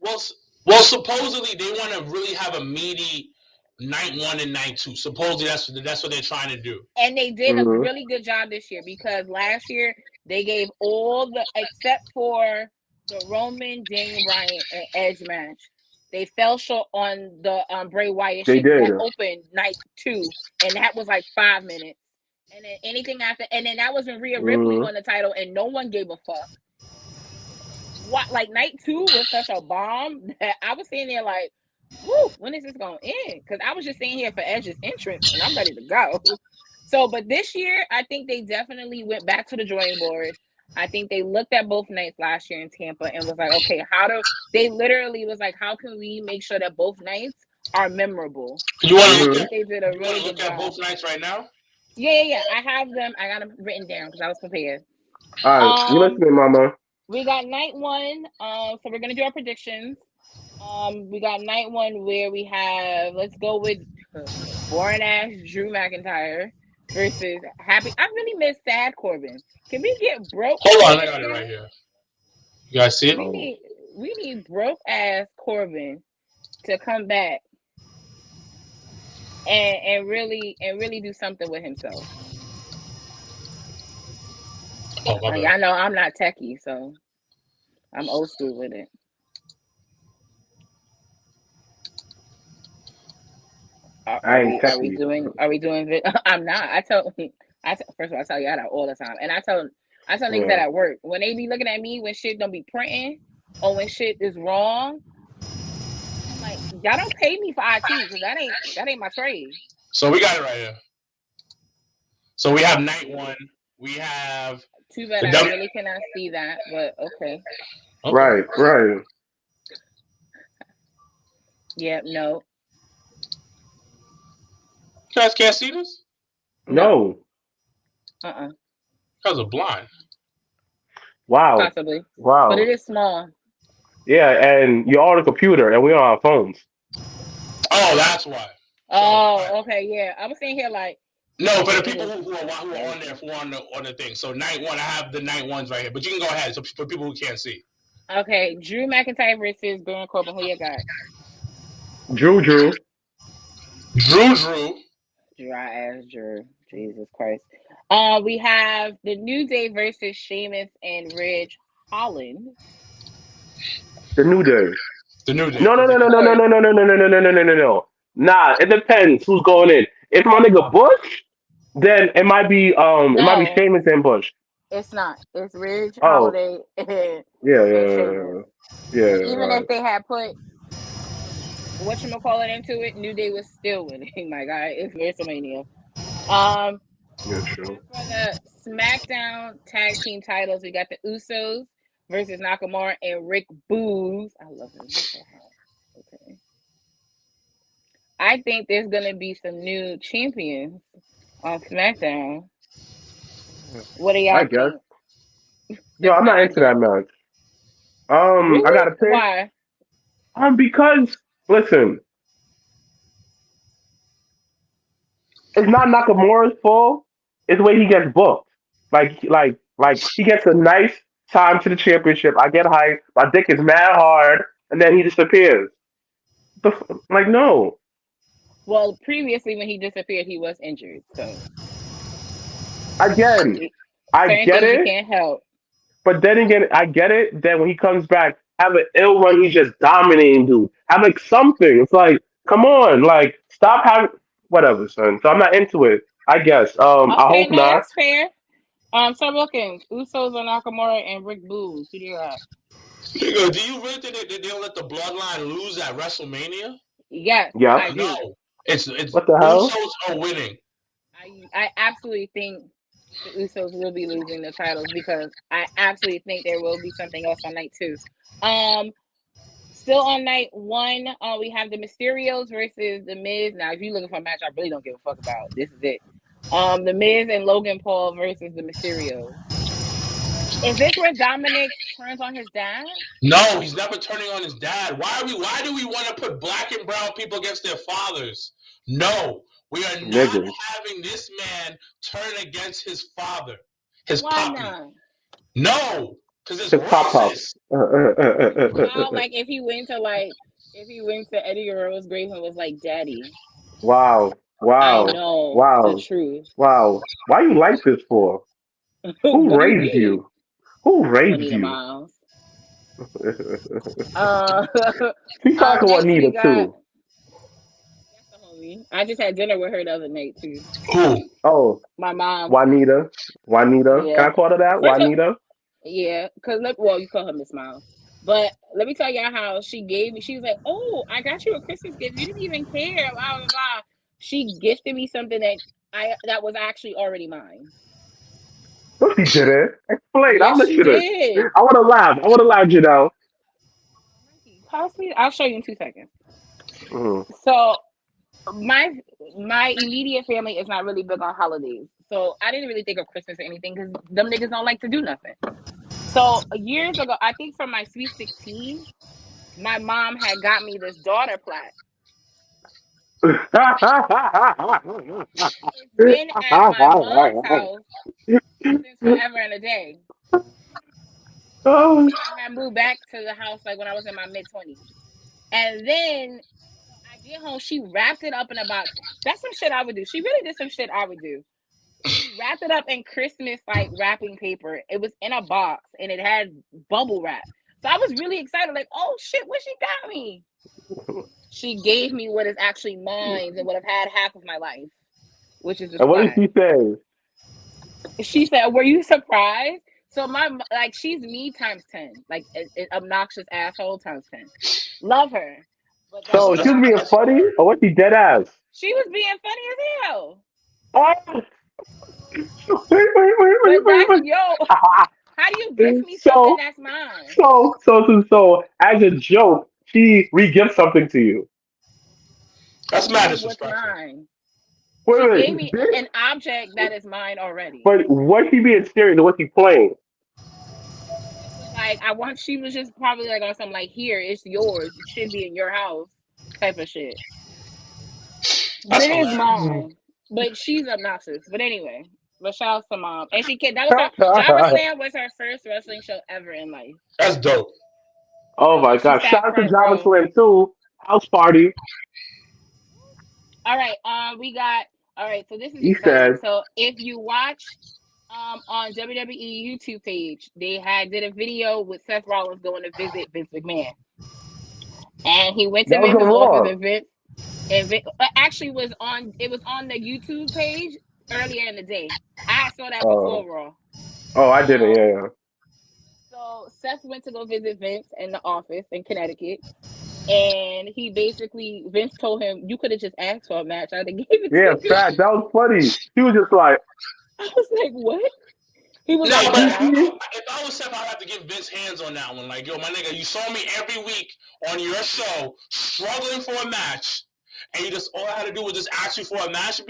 Well, well, supposedly they want to really have a meaty night one and night two. Supposedly that's what they're trying to do. And they did a hmm really good job this year because last year they gave all the except for the Roman Daniel Bryan and Edge match. They fell short on the Bray Wyatt they shit because did. that opened night two, and that was like 5 minutes. And then anything after, and then that was when Rhea Ripley hmm won the title, and no one gave a fuck. What like night two was such a bomb that I was sitting there like, whoo, when is this gonna end? Because I was just sitting here for Edge's entrance and I'm ready to go. So, but this year, I think they definitely went back to the drawing board. I think they looked at both nights last year in Tampa and was like, okay, they literally was like, how can we make sure that both nights are memorable? You And want to I look hmm think at they did a you want really to good look at job. both nights right now. Yeah. I have them. I got them written down because I was prepared. All right, you Um, listening, Mama? we got night one. So we're gonna do our predictions. We got night one where we have let's go with boring ass Drew McIntyre versus happy. I really miss sad Corbin. Can we get broke Hold on, I Corbin got it again? right here. You guys see it? We Oh, need we need broke ass Corbin to come back and really do something with himself. Oh my bad. Y'all know I'm not techie, so I'm old school with it. Are, I are ain't we are we techie. doing are we doing I'm not. First of all I tell y'all that all the time. And I tell niggas that Yeah. at work. When they be looking at me when shit don't be printing or when shit is wrong, I'm like, y'all don't pay me for IT because that ain't my trade. So we got it right here. So we have night one. We have Too bad the I W. really cannot see that, but okay. Okay. Right. Right. Yeah, no. You guys can't see this No. No. Uh-uh. because of blind. Wow. Possibly. But Wow. it is small. Yeah, and you're on a computer, and we're on our phones. Oh, that's why. So Oh, okay, yeah. I was sitting here like, no, for the it people is who are on there, who are on the thing. So night one, I have the night ones right here. But you can go ahead. So for people who can't see. okay. Drew McIntyre versus Baron Corbin. Who you got? Drew. Drew. Dry ass Drew. Jesus Christ. We have the New Day versus Sheamus and Ridge Holland. The New Day. The New Day. No, no, Because no, Of no, no, no, course. no, no, no, no, no, no, no, no, no, no. Nah, it depends who's going in. If my nigga Bush, then it might be No, Sheamus and Bush. it's not. It's Ridge Oh, Holiday yeah, and yeah, Sheamus. yeah, yeah. And Yeah, even all if right. they had put whatchamacallit into it, New Day was still winning. My guy, it's WrestleMania. Um, Yeah, true. for the SmackDown tag team titles, we got the Usos versus Nakamura and Rick Boogs. I love him. He's so hot. Okay. I think there's gonna be some new champions on SmackDown. What do I y'all guess. think? Yo, Stop I'm saying not I into that guess. match. I Really? gotta pick. Why? Because listen, it's not Nakamura's fault. It's the way he gets booked. Like he gets a nice time to the championship. I get hyped. My dick is mad hard, and then he disappears. Like Well, previously when he disappeared, he was injured. So Again, I Certain get things you it, can't help. but then again, I get it. Then when he comes back, have an ill run. He's just dominating, dude. Have like something. It's like, come on, like stop having whatever, son. So I'm not into it. I guess. I Okay, hope no, not. that's fair. So Wilkins, Usos and Nakamura and Rick Boogs. Who do you got? Nigga, do you really think they'll let the bloodline lose at WrestleMania? Yes, Yep. I do. No. It's What the hell? Usos are winning. I absolutely think the Usos will be losing the titles because I absolutely think there will be something else on night two. Um, Still on night one, we have the Mysterios versus the Miz. Now, if you're looking for a match, I really don't give a fuck about. This is it. The Miz and Logan Paul versus the Mysterios. Is this where Dominic turns on his dad? No, he's never turning on his dad. Why do we want to put black and brown people against their fathers? No, we are not Niggas. having this man turn against his father, his Why poppy. not? No, because it's His pop pop. racist. Wow, like if he went to Eddie Guerrero's grave and was like, "Daddy, Wow. I Wow. know the Wow. truth." Wow. Why you like this for? Who What do you raised mean? you? Who raised Juanita you? Miles. Uh, She talking Next we Juanita got too. that's the homie. I just had dinner with her the other night too. Who? Oh, My mom. Juanita. Juanita. Can I Yeah. call her that? First of Juanita? yeah, cause well, you call her Miss Miles. But let me tell y'all how she gave me. She was like, "Oh, I got you a Christmas gift. You didn't even care." Blah blah blah. She gifted me something that was actually already mine. No, she didn't. Explain. I'm Yes, she listening. did. I want to laugh. I want to laugh, you know. Mikey, pass me. I'll show you in 2 seconds. Mm. So my my immediate family is not really big on holidays, so I didn't really think of Christmas or anything because them niggas don't like to do nothing. So years ago, I think for my sweet 16, my mom had got me this daughter plaque. It's been at my mom's house since forever and a day. Oh, When I had moved back to the house, like when I was in my mid 20s, and then I get home, she wrapped it up in a box. That's some shit I would do. She really did some shit I would do. She wrapped it up in Christmas like wrapping paper. It was in a box and it had bubble wrap. So I was really excited, like, oh shit, what she got me? She gave me what is actually mine and would have had half of my life, which is this and what did plaque. she say? She said, "Were you surprised?" So she's me times 10, like an obnoxious asshole times 10. Love her, but that So was she was not being her. That's funny, or what she dead ass? She was being funny as hell. Oh, wait, But that's wait. yo. How do you gift me something So, that's mine? as a joke, she re-gives something to you. She mad gave me what's disrespectful. mine. Wait, She gave wait. me an object that is mine already. But was she being serious or was she playing? She just was like, I want. She was just probably like on some like, here, it's yours. It should be in your house, type of shit. But That's it is hilarious. mine. But she's obnoxious. But anyway, but shout out to mom. And she kid that was her JobberSlam was her first wrestling show ever in life. That's dope. Oh my And she gosh! sat Shout out to front Java row. Slam too. House party. All right, we got all right, so this is He exciting. said, So if you watch on WWE YouTube page, they did a video with Seth Rollins going to visit Vince McMahon. And he went to "That was a Vince's office Raw." and actually was on the YouTube page earlier in the day. I saw that Oh, before Raw. I didn't. Um, Yeah, so Seth went to go visit Vince in the office in Connecticut, and Vince told him, "You could have just asked for a match. I'd have gave it yeah. to Yeah, you." fact. That was funny. He was just like, I was like, "What?" He was No, like, but "Yeah." if I was Seth, I'd have to give Vince hands on that one. Like, yo, my nigga, you saw me every week on your show struggling for a match, and you just all I had to do was just ask you for a match.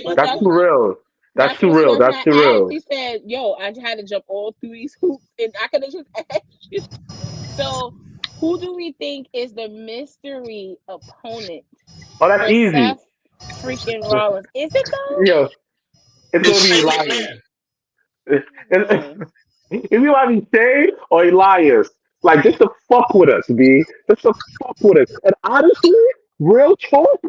But "That's too that's real. That's that's too what real. Seth That's had too asked. real." He said, "Yo, I just had to jump all through these hoops, and I could have just asked you." So, who do we think is the mystery opponent Oh, that's for easy. Seth freaking Rollins? Is it though? Yeah, it's It's gonna be Shane Elias. McMahon. It's Mm. either Shane or Elias. Like, just to fuck with us, B. Just to fuck with us. And honestly, real talk,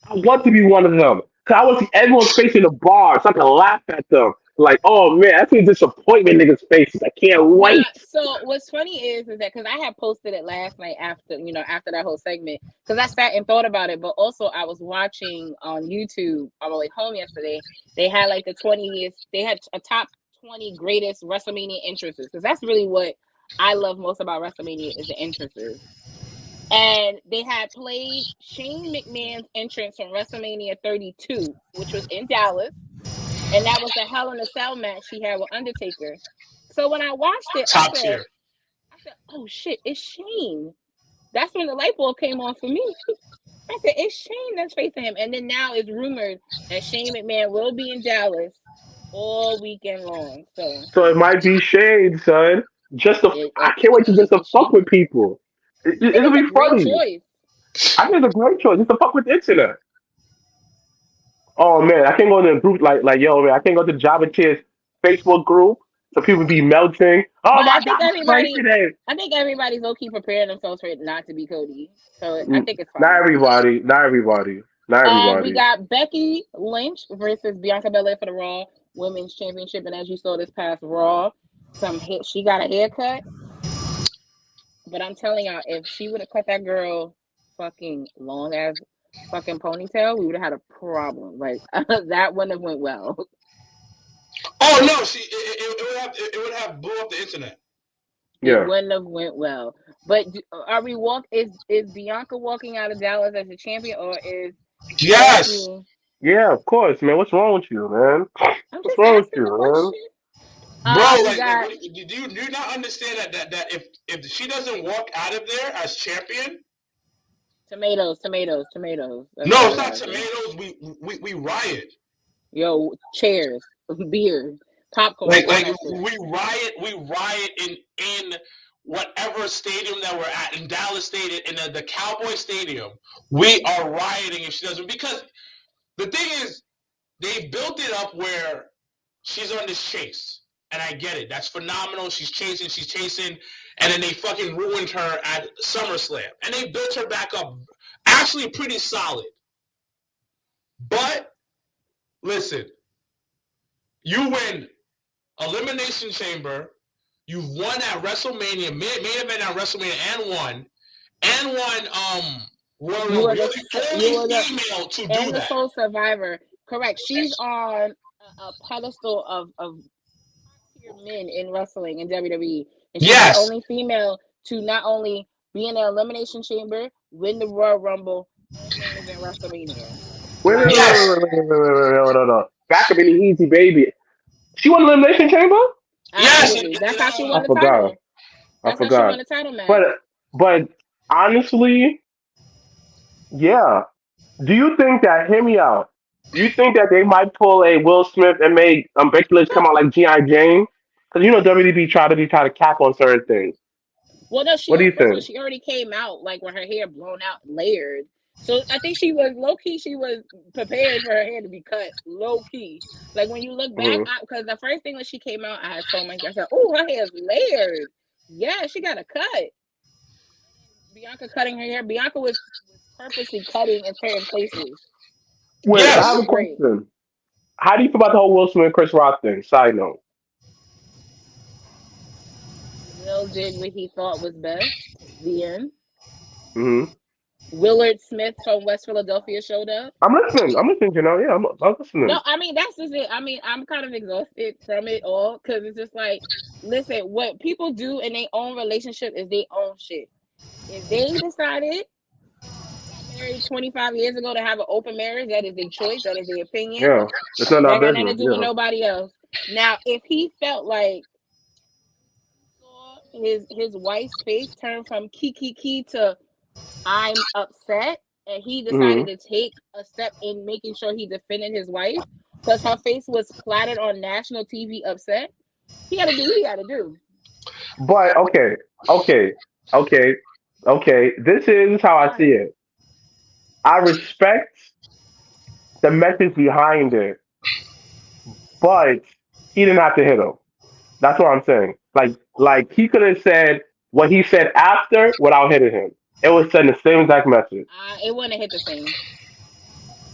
I want to be one of them. Cause I want to see everyone facing the bar so I can laugh at them. Like, oh man, I see disappointment in niggas' faces. I can't Nah, wait. so what's funny is that because I had posted it last night after after that whole segment, because I sat and thought about it, but also I was watching on YouTube on my way home yesterday. They had like the 20th, they had a top 20 greatest WrestleMania entrances, because that's really what I love most about WrestleMania is the entrances. And they had played Shane McMahon's entrance from WrestleMania 32, which was in Dallas, and that was the Hell in a Cell match he had with Undertaker. So when I watched it, Top tier. I said, "Oh shit, it's Shane." That's when the light bulb came on for me. I said, "It's Shane that's facing him." And then now it's rumored that Shane McMahon will be in Dallas all weekend long. So So it might be Shade, son. I can't wait to it just could to be fuck Shane. with people. I think It'll it's be a great funny. choice. I think it's a great choice. Just to fuck with the internet. Oh man, I can't go in a group like yo man. I can't go to Jobbertears Facebook group so people be melting. Oh But my god, it's great today. I think everybody's low key preparing themselves for it not to be Cody. So I think it's Not fine. everybody. Not everybody. Not We everybody. got Becky Lynch versus Bianca Belair for the Raw Women's Championship, and as you saw this past Raw, she got a haircut. But I'm telling y'all, if she would have cut that girl fucking long as fucking ponytail, we would have had a problem. Like that wouldn't have went well. Oh no, it would have blew up the internet. It Yeah. wouldn't have went well. But are we is Bianca walking out of Dallas as a champion, or is Yes, Becky? Yeah, of course, man. What's wrong with you, man? I'm What's just wrong with asking the you, question. bro. We Like, got do you not understand that if she doesn't walk out of there as champion, tomatoes. That's no, all it's I not gotta say. tomatoes. We riot. Yo, chairs, beer, popcorn, Like all like that shit. we riot in whatever stadium that we're at in Dallas Stadium in the Cowboy Stadium. We are rioting if she doesn't, because the thing is they built it up where she's on this chase. And I get it. That's phenomenal. She's chasing, and then they fucking ruined her at SummerSlam. And they built her back up actually pretty solid. But listen, you win Elimination Chamber, you've won at WrestleMania, main event at WrestleMania, and won You Royal. were You're the the you only were the female to do and the that. sole survivor. Correct. She's on a pedestal of tier men in wrestling in WWE, and she's the Yes. only female to not only be in the Elimination Chamber, win the Royal Rumble, and main event WrestleMania. Like Yes. Back up in the easy, baby. She won the elimination chamber. Yes. absolutely, that's how she I won the forgot. title. I That's how she won forgot. the title match. But but honestly, yeah. Do you think that? Hear me out. Do you think that they might pull a Will Smith and make Becky Lynch come out like GI Jane? Because you know WWE try to cap on certain things. Well, no, What do you first of all, think? she already came out like with her hair blown out, layered. So I think she was low key. She was prepared for her hair to be cut, low key. Like when you look back, Hmm. because the first thing when she came out, I had told Mike, I said, "Oh, her hair's layered. Yeah, she got a cut." And then Bianca cutting her hair. Bianca was purposely cutting in certain places. Wait, It I have Yes. a looked great. question. How do you feel about the whole Will Smith and Chris Rock thing? Side note. Will did what he thought was best. The end. Hmm. Willard Smith from West Philadelphia showed up. I'm listening. I'm listening. You know, yeah, I'm listening. No, I mean that's just it. I mean, I'm kind of exhausted from it all because it's just like, listen, what people do in their own relationship is their own shit. If they decided they got married 25 years ago to have an open marriage, that is their choice, that is their opinion. Yeah, it's not our That got nothing to business. do with Yeah. nobody else. Now, if he felt like he saw his wife's face turn from kiki to I'm upset, and he decided Hmm. to take a step in making sure he defended his wife because her face was platted on national TV upset. He got to do what he got to do. But okay, okay, this is how I see it. I respect the message behind it, but he didn't have to hit him. That's what I'm saying. Like he could have said what he said after without hitting him. It was sending the same exact message It wouldn't hit the same.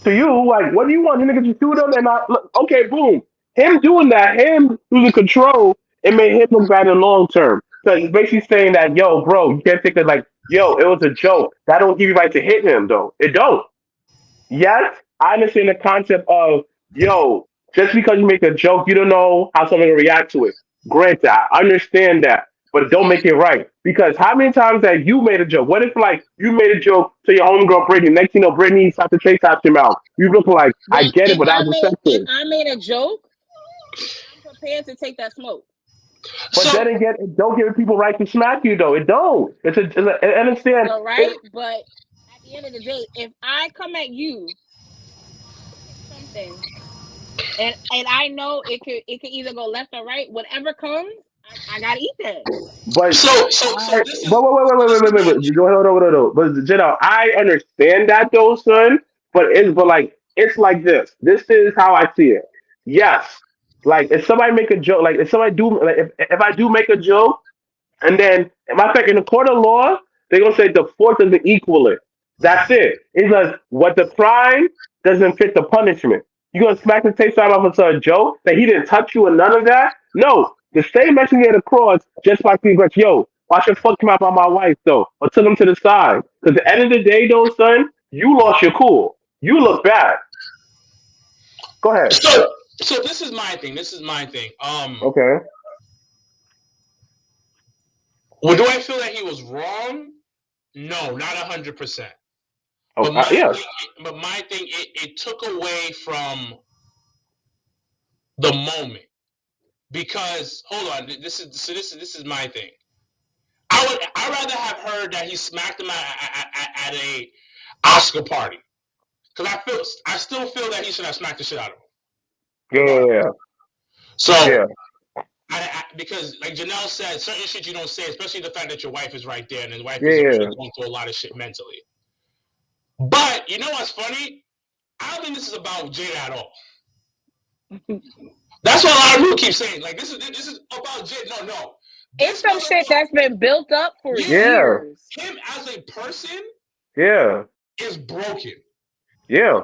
to you. Like, what do you want? You niggas just shoot him and not look, okay, boom. him doing that, him losing control, it made him look bad in the long term. So he's basically saying that, yo, bro, you can't think of like, yo, it was a joke. That don't give you right to hit him though. It don't. Yes, I understand the concept of, yo, just because you make a joke, you don't know how someone will react to it. Granted, I understand that, but don't make it right. Because how many times that you made a joke? What if like you made a joke to your homegirl Brittany? Next thing you know, Brittany slapped the taste out your mouth. You look like, I Then get it, but that was if offensive. I made a joke, I'm prepared to take that smoke. But So then again, it don't give people right to smack you though. It don't. I understand. You're right, but at the end of the day, if I come at you with something, and I know it could either go left or right, whatever comes, I gotta eat that. But so I, this is but wait. You know, hold on, hold on. But you know, I understand that though, son. But like it's like this. This is how I see it. Yes, like if somebody make a joke, like if somebody do, like if I do make a joke, and then, matter of fact, in the court of law, they're gonna say the force doesn't equal it. That's it. It's like what the crime doesn't fit the punishment. You gonna smack the taste out of a joke that he didn't touch you and none of that? No. The same message get across just by being like, yo, watch your fuck mouth on my wife though, or took him to the side. Because at the end of the day, though, son, you lost your cool. You look bad. Go ahead. so this is my thing. This is my thing. Okay. Well, do I feel that he was wrong? No, not 100%. Oh, But my yes. thing, it took away from the moment because hold on, this is my thing. I rather have heard that he smacked him at a Oscar party because I still feel that he should have smacked the shit out of him regardless. Yeah. So Yeah. because like Janelle said, certain shit you don't say, especially the fact that your wife is right there and his wife is already Yeah. going through a lot of shit mentally. But you know what's funny? I don't think this is about Jada at all. That's what a lot of people keep saying. Like this is about Jada. No. It's This some shit that's been built up for yeah, Yeah. years. him as a person Yeah. is broken. Yeah.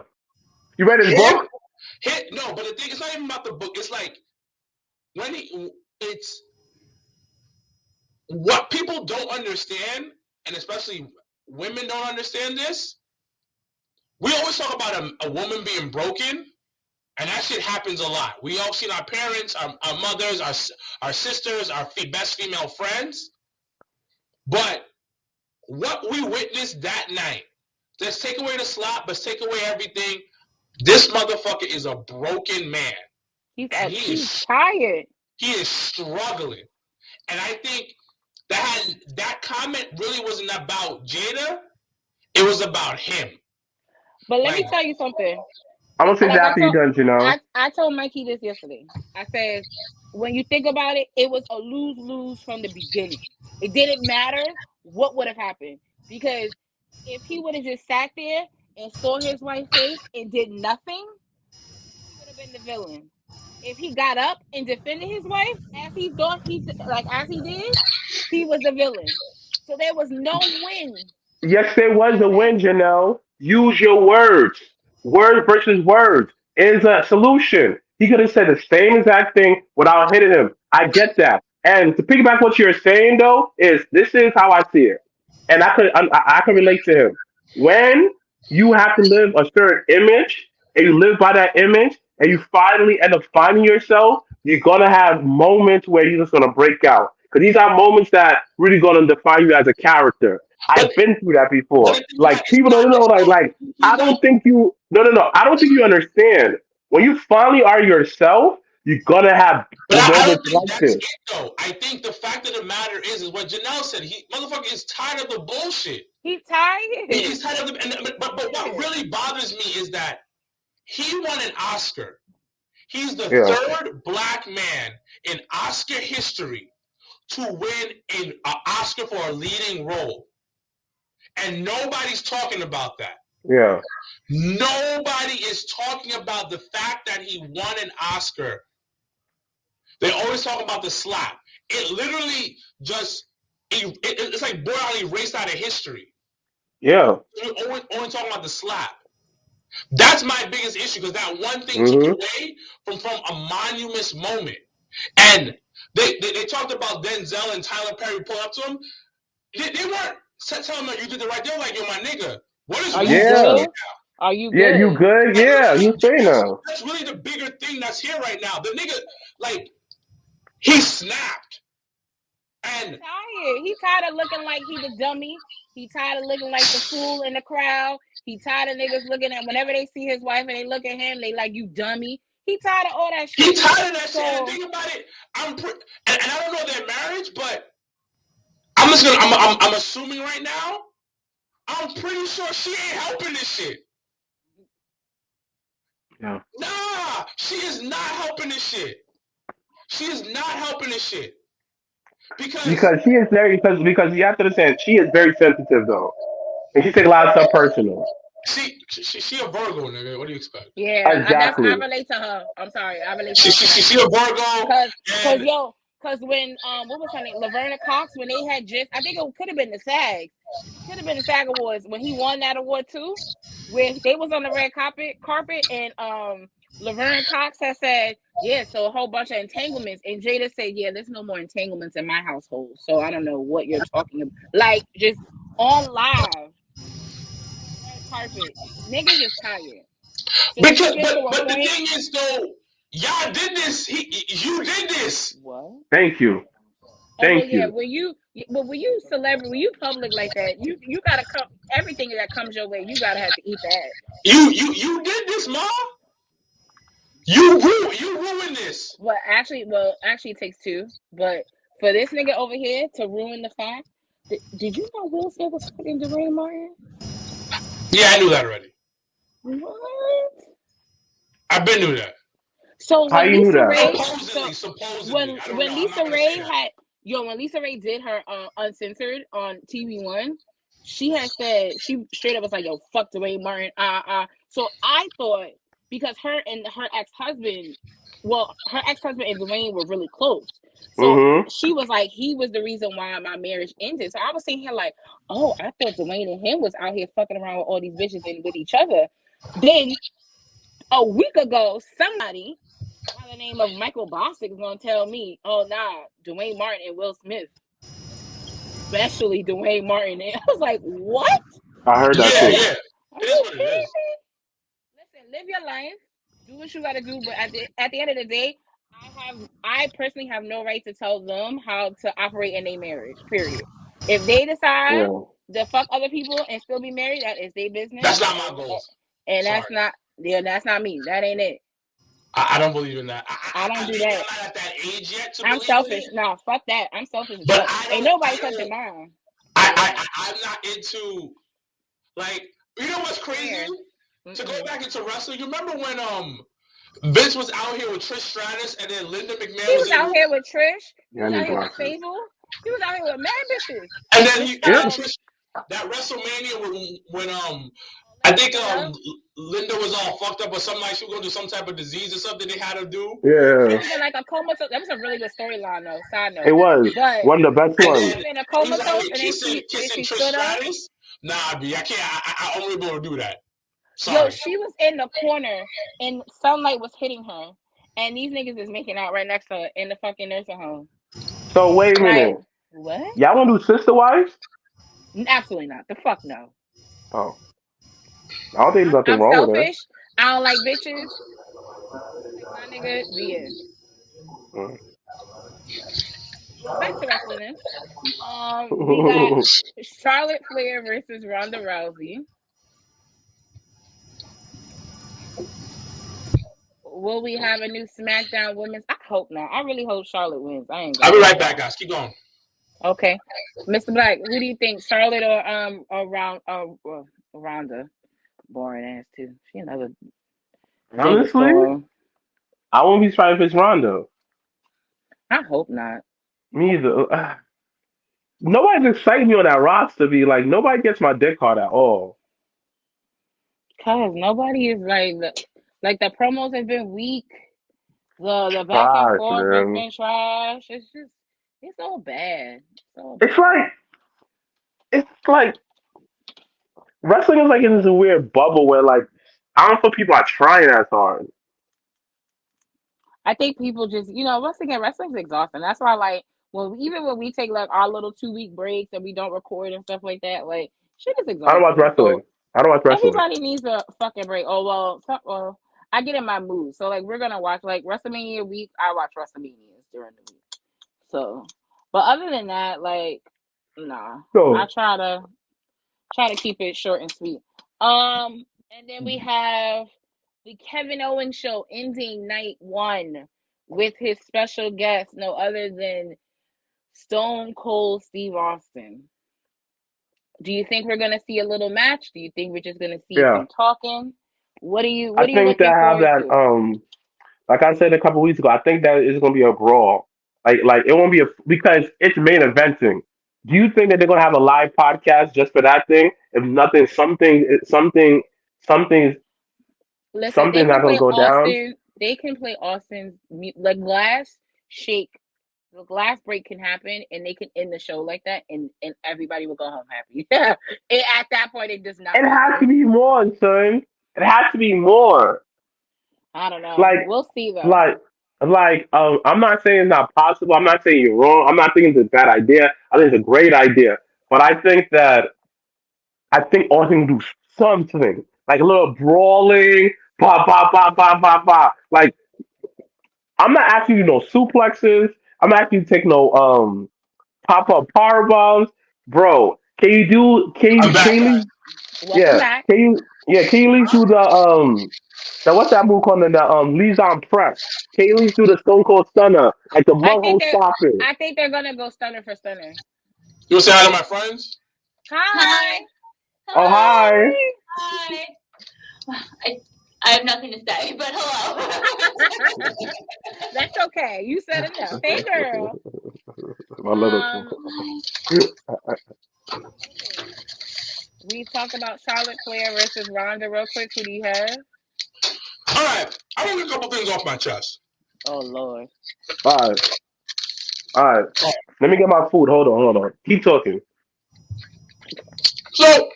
You read his Him, book? no, but the thing it's not even about the book. It's like when it's what people don't understand, and especially women don't understand this. We always talk about a woman being broken, and that shit happens a lot. We all seen our parents, our mothers, our sisters, our best female friends. But what we witnessed that night, let's take away the slap, let's take away everything. This motherfucker is a broken man. And He's tired. He is struggling. And I think that comment really wasn't about Jada. It was about him. But let me tell you something. I'm gonna say Like that after you done, you know. I told Mikey this yesterday. I said, when you think about it, it was a lose-lose from the beginning. It didn't matter what would have happened. Because if he would have just sat there and saw his wife's face and did nothing, he would have been the villain. If he got up and defended his wife as he thought as he did, he was the villain. So there was no win. Yes, there was a win, Janelle. Use your words. Word versus words is a solution. He could have said the same exact thing without hitting him. I get that. And to piggyback what you're saying though, is this is how I see it. And I can relate to him. When you have to live a certain image and you live by that image and you finally end up finding yourself, you're gonna have moments where you're just gonna break out. Because these are moments that really gonna define you as a character. But I've been through that but before. the thing about Like it's people not don't know, like he's I not don't think you. No, no, no. I don't think you understand. When you finally are yourself, you're gonna have but I don't moments think like that's this. it though. I think the fact of the matter is what Janelle said. He motherfucker is tired of the bullshit. He's tired. He's tired of the but what really bothers me is that he won an Oscar. He's the Yeah, third black man in Oscar history to win an Oscar for a leading role. And nobody's talking about that. yeah, Nobody is talking about the fact that he won an Oscar. They always talk about the slap. It literally just, it's like borderline erased out of history. yeah. We're only talking about the slap. That's my biggest issue because that one thing took Mm-hmm. away from a monument moment. And they talked about Denzel and Tyler Perry pull up to him. They weren't telling him you did the right. They were like, yo, my nigga, what is Are wrong you with you Yeah. good? right now? Are you Yeah, you good? good? Like, Yeah, you say now. that's really the bigger thing that's here right now. The nigga, like, he snapped. And He tired of looking like he the dummy. He tired of looking like the fool in the crowd. He tired of niggas looking at whenever they see his wife and they look at him, they like, you dummy. He tired of all that shit. he tired of that So, shit. And the thing about it, and I don't know their marriage, but I'm assuming right now. I'm pretty sure she ain't helping this shit. Yeah. Nah, she is not helping this shit. She is not helping this shit. Because she is very because you have to understand she is very sensitive though, and she takes a lot of stuff personal. She a Virgo, nigga. What do you expect? yeah, I Exactly. relate to her. I'm sorry, I relate to her. She a Virgo, and Cause when what was her name, Laverna Cox, when they had just, I think it could have been the SAG Awards when he won that award too, where they was on the red carpet, and Laverne Cox had said, yeah, so a whole bunch of entanglements, and Jada said, yeah, there's no more entanglements in my household, so I don't know what you're talking about, like just on live red carpet, niggas is tired. So when you because get to a but the point, thing is though, y'all did this. You did this. what? Thank you. Oh well, Thank yeah. you. When you celebrity, when you public like that, you gotta come. Everything that comes your way, you gotta have to eat that. You did this, ma. You ruined this. Actually, it takes two. But for this nigga over here to ruin the fact, did you know Will Smith was fucking Dwayne Martin? Yeah, I knew that already. What? I've been knew that. So How when you knew Lisa that? Ray, Supposedly, I don't when know. I'm not Lisa gonna Ray say that. had when Lisa Ray did her uncensored on TV1, she had said she straight up was like, "Yo, fuck Dwayne Martin." So I thought because her and her ex-husband, her ex-husband and Dwayne were really close. So Mm-hmm. she was like, he was the reason why my marriage ended. So I was sitting here like, oh, I thought Dwayne and him was out here fucking around with all these bitches and with each other. Then a week ago, somebody by the name of Michael Bostic is gonna tell me, oh nah, Dwayne Martin and Will Smith, especially Dwayne Martin. And I was like, what? I heard that Yeah, too. yeah. Are It is you what it kidding is. me? Listen, live your life, do what you gotta do, but at the end of the day, I personally have no right to tell them how to operate in their marriage. Period. If they decide Yeah. to fuck other people and still be married, that is their business, That's not my goals. and Sorry. that's not me. That ain't it. I don't believe in that. I don't do Maybe that. I'm not at that age yet to I'm believe in selfish. it. Nah, fuck that. I'm selfish as But fuck. Ain't nobody touching mine. I'm not into like you know what's crazy? To go Mm-mm. back into wrestling, you remember when Vince was out here with Trish Stratus and then Linda McMahon He was was out here with Trish. He Yeah, I was out need here with glasses. Sable. He was out here with mad bitches. and then Which he and Yeah. then Trish that WrestleMania when I Linda think showed up. Linda was all fucked up or something like she was going through some type of disease or something they had to do. She Yeah. was in like a comatose. That was a really good storyline though. Side It note, was but one of the best And ones. she then was in a he was out comatose, here and then kissing she Trish stood up. Stratus. Nah, B, I can't. I won't be able to do that. Yo, Sorry. she was in the corner, and sunlight was hitting her, and these niggas is making out right next to her in the fucking nursing home. So wait a Like minute. what? Y'all want to do Sister Wives? Absolutely not. The fuck no. Oh, I don't think there's nothing I'm wrong with her. selfish. I don't like bitches. Like my nigga, the end. Mm. But back to wrestling. Then. We got Charlotte Flair versus Ronda Rousey. Will we have a new SmackDown Women's? I hope not. I really hope Charlotte wins. I ain't I'll gonna be lie. right back, guys. Keep going. Okay, Mr. Black, who do you think, Charlotte or Ronda? Boring ass too. She another big Honestly, star. I won't be surprised if it's Rondo. I hope not. Me either. Nobody's exciting me on that roster. Be like nobody gets my dick hard at all. Cause nobody is like the promos have been weak. The back and Gosh, forth has man. been trash. It's all bad. So It's bad. like wrestling is like in this weird bubble where like I don't feel people are trying as hard. I think people just, once again, wrestling's exhausting. That's why, like, even when we take like our little 2 week breaks and we don't record and stuff like that, like, shit is I don't watch exhausting. wrestling. So I don't watch wrestling. everybody needs a fucking break. Oh well, I get in my mood. So like, we're gonna watch like WrestleMania week. I watch WrestleManias during the week. So, but other than that, like, nah, I So try to keep it short and sweet. And then we have the Kevin Owens show ending night one with his special guest, no other than Stone Cold Steve Austin. Do you think we're gonna see a little match? Do you think we're just gonna see yeah, some talking? What are you I What are you think that looking have forward that. to? Like I said a couple weeks ago, I think that it's gonna be a brawl. Like it won't be because it's main eventing. Do you think that they're gonna have a live podcast just for that thing? If nothing, something, Listen, they something's not can gonna play go down. Austin. They can play Austin's like glass shake. The glass break can happen, and they can end the show like that, and everybody will go home happy. Yeah, at that point, it does not It has to matter. be more, son. It has to be more. I don't know. Like, We'll see though. like, I'm not saying it's not possible. I'm not saying you're wrong. I'm not thinking it's a bad idea. I think it's a great idea. But I think Austin can do something like a little brawling, ba ba ba ba ba ba. Like I'm not asking you no suplexes. I'm not asking you to take no pop up power bombs, bro. Can you do? I'm Can back, you guys. least, Welcome yeah? back. Can you Can you at least do the what's that move called the Lee's on press? Can you at least do the Stone Cold Stunner like the I mug think hole they're. stop it? I think they're gonna go stunner for stunner. You want to say hi to my friends? Hi. Hi. Oh hi, Hi. Hi. I, I have nothing to say, but hello. That's okay. You said enough. Hey, girl. my little. Um, we talked about Charlotte Flair versus Ronda real quick. Who do you have? All right, I want to get a couple things off my chest. Oh Lord. All right, all right. Oh, Let me get my food. Hold on. Keep talking. so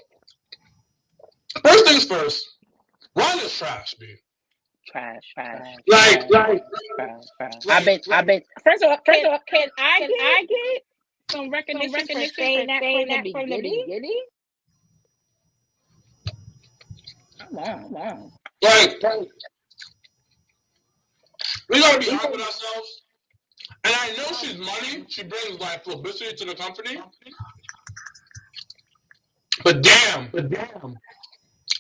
first things first, Ronda's trash, man. Trash, trash, Like, trash, trash. I've been. First of all, can I get some recognition for saying that from the beginning? Come on. like we gotta be honest with ourselves. And I know she's money. She brings like publicity to the company. But damn,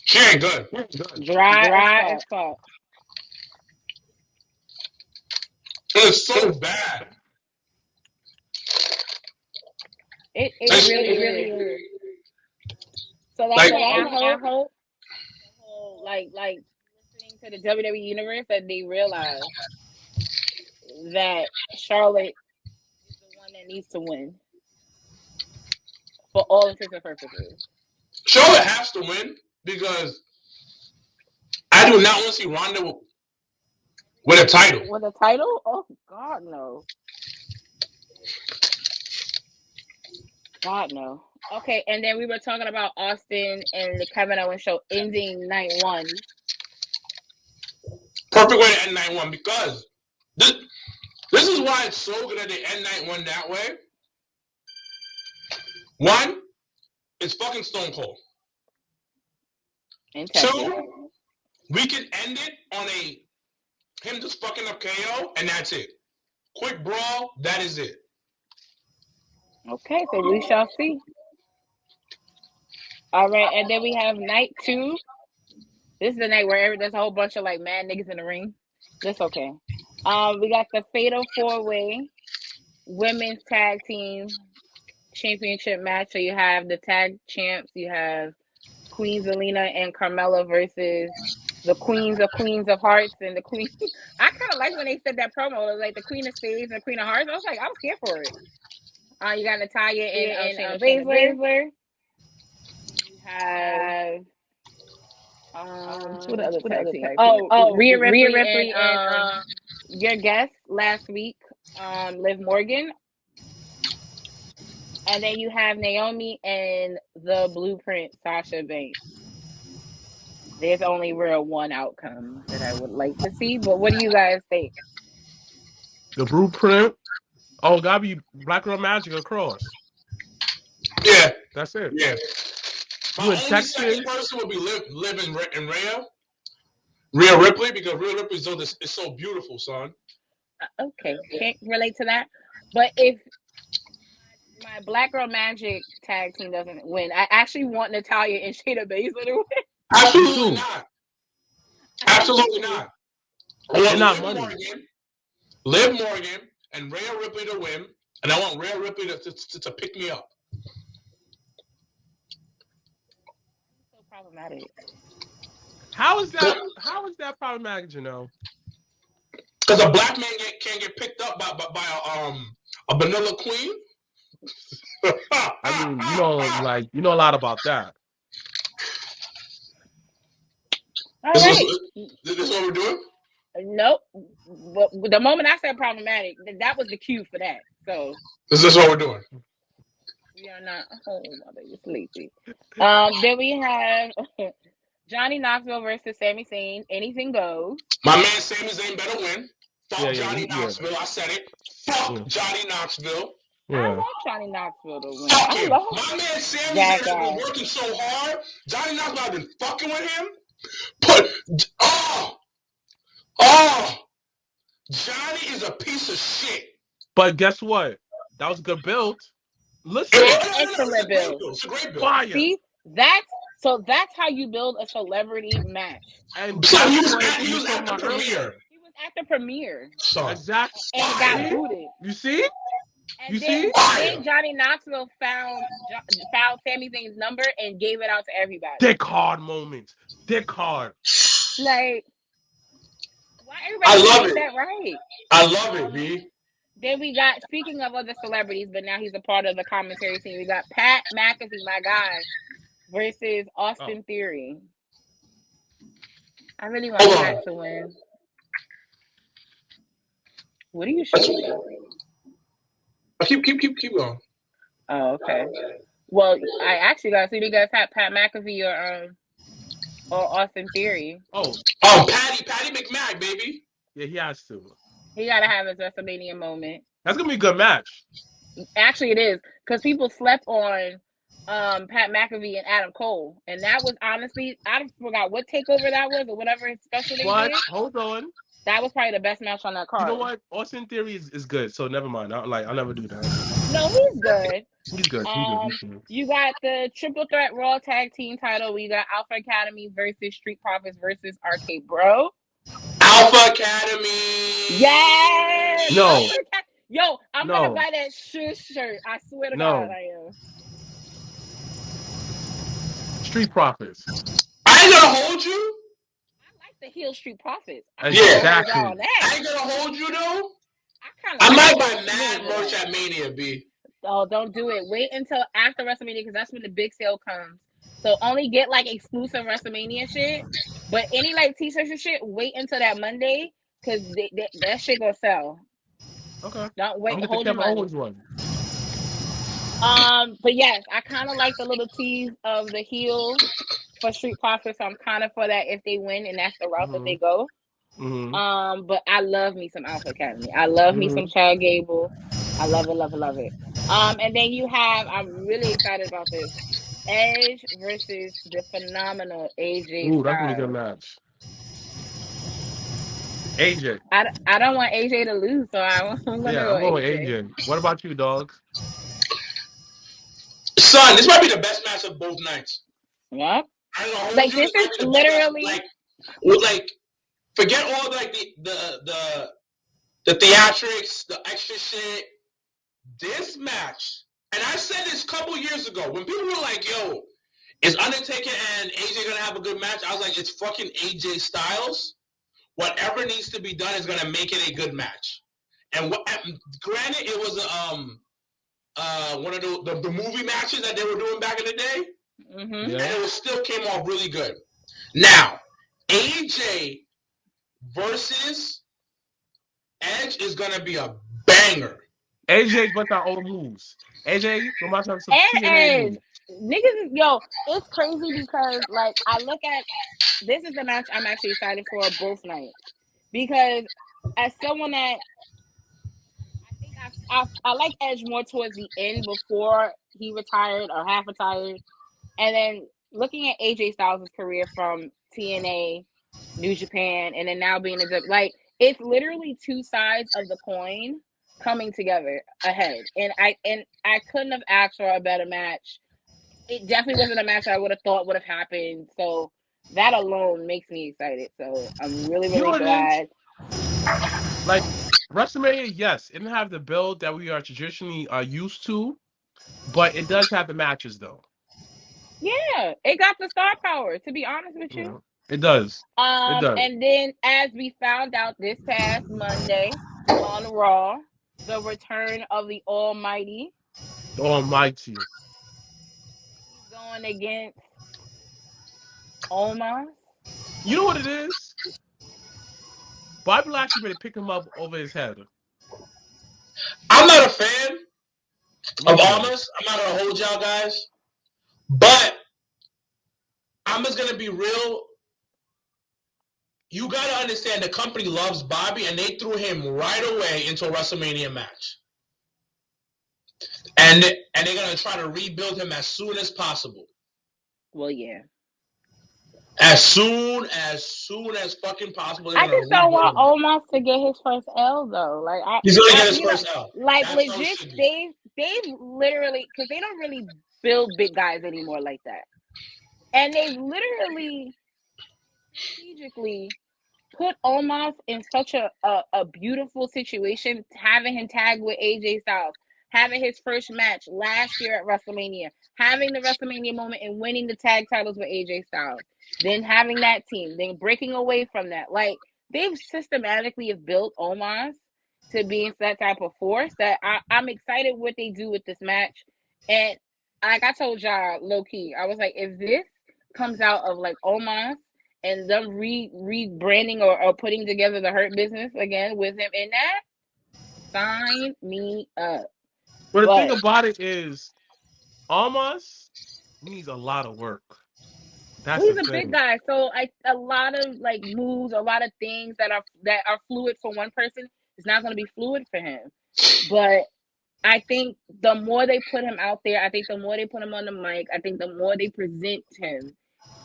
she ain't good. Dry as fuck. It's so bad. It It's, really is. So that's like, why I hope like listening to the WWE universe that they realize that Charlotte is the one that needs to win for all intents and purposes. Charlotte has to win because I do not want to see Ronda with a title. With a title? Oh God no. God no. Okay, and then we were talking about Austin and the Kevin Owens show ending night one. Perfect way to end night one because this is why it's so good that they end night one that way. One, it's fucking Stone Cold. In Texas. Two, we can end it on him just fucking up KO, and that's it. Quick brawl, that is it. Okay, so we shall see. All right, and then we have night two. This is the night where there's a whole bunch of like mad niggas in the ring. That's okay. We got the Fatal 4-Way Women's Tag Team Championship match. So you have the tag champs. You have Queen Zelina and Carmella versus the Queens of Hearts and the Queen. I kind of like when they said that promo, like the Queen of Spades and the Queen of Hearts. I was like, I was here for it. You got Natalya and Shayna Baszler. You have who the other tag team? Oh, Rhea Ripley and your guest last week, Liv Morgan. And then you have Naomi and the Blueprint, Sasha Banks. There's only real one outcome that I would like to see. But what do you guys think? The blueprint. Oh, gotta be Black Girl Magic across. Yeah. That's it. Yeah. You My in only Texas? second person would be Liv and Rhea Ripley, because Rhea Ripley is so beautiful, son. Okay, can't relate to that. But if my Black Girl Magic tag team doesn't win, I actually want Natalya and Shayna Baszler to win. Absolutely not. Absolutely not. I want not money. Liv Morgan and Rhea Ripley to win, and I want Rhea Ripley to pick me up. So problematic. How is that? How is that problematic, Janelle? Because a black man can't get picked up by a vanilla queen. I mean, you know a lot about that. All right. This is what we're doing? Nope. Well, the moment I said problematic, that was the cue for that. So this is what we're doing. We are not. Oh, mother, you're sleepy. Then we have Johnny Knoxville versus Sami Zayn. Anything goes. My man Sami Zayn better win. Fuck Johnny Knoxville. I said it. Fuck Johnny Knoxville. I want Johnny Knoxville to win. Fuck him. My man Sami Zayn has been working so hard. Johnny Knoxville has been fucking with him. But Johnny is a piece of shit. But guess what? That was a good build. Listen, excellent build. It's a great build. Fire. See, that's how you build a celebrity match. And so he was at the premiere. He was at the premiere. So exactly. And got booted. You see? And then Johnny Knoxville found Sami Zayn's number and gave it out to everybody. Dick hard moments. Dick hard. Like, why everybody get that right? I love it, B. Then we got, speaking of other celebrities, but now he's a part of the commentary team, we got Pat McAfee, my guy, versus Austin Theory. I really want Pat to win. What are you showing? Keep going. Oh, okay. Well, I actually got to see, do you guys have Pat McAfee or Austin Theory? Patty McMahon, baby. Yeah, he has to. He got to have his WrestleMania moment. That's going to be a good match. Actually, it is. Because people slept on Pat McAfee and Adam Cole. And that was honestly, I forgot what takeover that was or whatever special they did. Hold on. That was probably the best match on that card. You know what? Austin Theory is good, so never mind. I'll never do that. No, he's good. He's good. You got the Triple Threat Raw Tag Team title. We got Alpha Academy versus Street Profits versus RK Bro. Alpha Academy. Yes. No. Yo, I'm gonna buy that shirt. I swear to God, I am. Street Profits. I ain't gonna hold you. I like the heel Street Profits. Exactly. I ain't gonna hold you though. I might buy mad merch at Mania, B. Oh, don't do it. Wait until after WrestleMania because that's when the big sale comes. So only get like exclusive WrestleMania shit. But any like t-shirts and shit, wait until that Monday because that shit gonna sell. Okay. Don't wait. Hold your money. But yes, I kind of like the little tease of the heel for Street Profits. So I'm kind of for that if they win and that's the route that they go. Mm-hmm. But I love me some Alpha Academy. I love me some Chad Gable. I love it. And then you have, I'm really excited about this, Edge versus the phenomenal AJ. Ooh, that's a good match. AJ. I don't want AJ to lose, so I'm going with AJ. What about you, dogs? Son, this might be the best match of both nights. Yeah. I don't know. Like this is literally like forget all like the theatrics, the extra shit. This match, and I said this a couple years ago when people were like, "Yo, is Undertaker and AJ gonna have a good match?" I was like, "It's fucking AJ Styles. Whatever needs to be done is gonna make it a good match." And granted, it was one of the movie matches that they were doing back in the day, and it still came off really good. Now, AJ versus Edge is gonna be a banger. AJ's with our old moves. AJ, go back to some Edge. niggas is it's crazy because like I look at this is the match I'm actually excited for both nights because as someone that I think I like Edge more towards the end before he retired or half retired, and then looking at AJ Styles' career from TNA, New Japan, and then now being like it's literally two sides of the coin coming together ahead, and I couldn't have asked for a better match. It definitely wasn't a match I would have thought would have happened. So that alone makes me excited. So I'm really, You know really what it is? glad. Like WrestleMania, yes, it didn't have the build that we are traditionally used to, but it does have the matches though. Yeah, it got the star power, to be honest with you. It does. It does. And then as we found out this past Monday on Raw, the return of the Almighty. The Almighty. He's going against Omos. You know what it is? Bobby Lashley better pick him up over his head. I'm not a fan of Listen. Almas. I'm not gonna hold y'all guys, but I'm just gonna be real. You gotta understand the company loves Bobby, and they threw him right away into a WrestleMania match, and they're gonna try to rebuild him as soon as possible. Well, yeah. As soon as fucking possible. I just don't want Omos to get his first L though. Like he's gonna get his first L. Like that's legit, they've literally because they don't really build big guys anymore like that, and they've literally strategically put Omos in such a beautiful situation, having him tag with AJ Styles, having his first match last year at WrestleMania, having the WrestleMania moment and winning the tag titles with AJ Styles, then having that team, then breaking away from that. Like they've systematically have built Omos to being that type of force that I'm excited what they do with this match. And like I told y'all low key, I was like, if this comes out of like Omos and them rebranding or putting together the Hurt Business again with him in that, sign me up. But the thing about it is, Omos needs a lot of work. That's he's a big guy, so a lot of like moves, a lot of things that are fluid for one person is not going to be fluid for him. But I think the more they put him out there, I think the more they put him on the mic, I think the more they present him,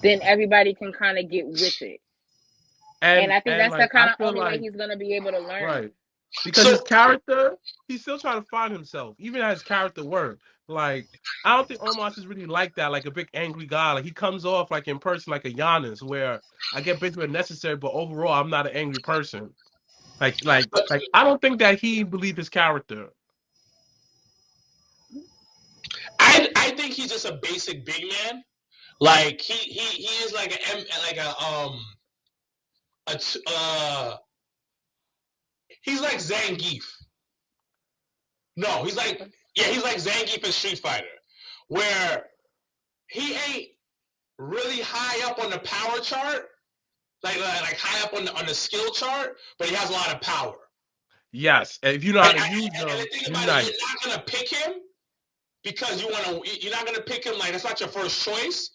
then everybody can kind of get with it. And I think that's the kind of only way he's going to be able to learn. Right. Because his character, he's still trying to find himself, even as character work. Like, I don't think Omos is really like that, like a big angry guy. Like, he comes off like in person like a Giannis, where I get bits when necessary, but overall, I'm not an angry person. Like, I don't think that he believed his character. I think he's just a basic big man. Like he is like he's like Zangief. No, he's like Zangief in Street Fighter, where he ain't really high up on the power chart, like high up on the skill chart, but he has a lot of power. Yes, and if you know how to use them, you're not gonna pick him because you're not gonna pick him like that's not your first choice.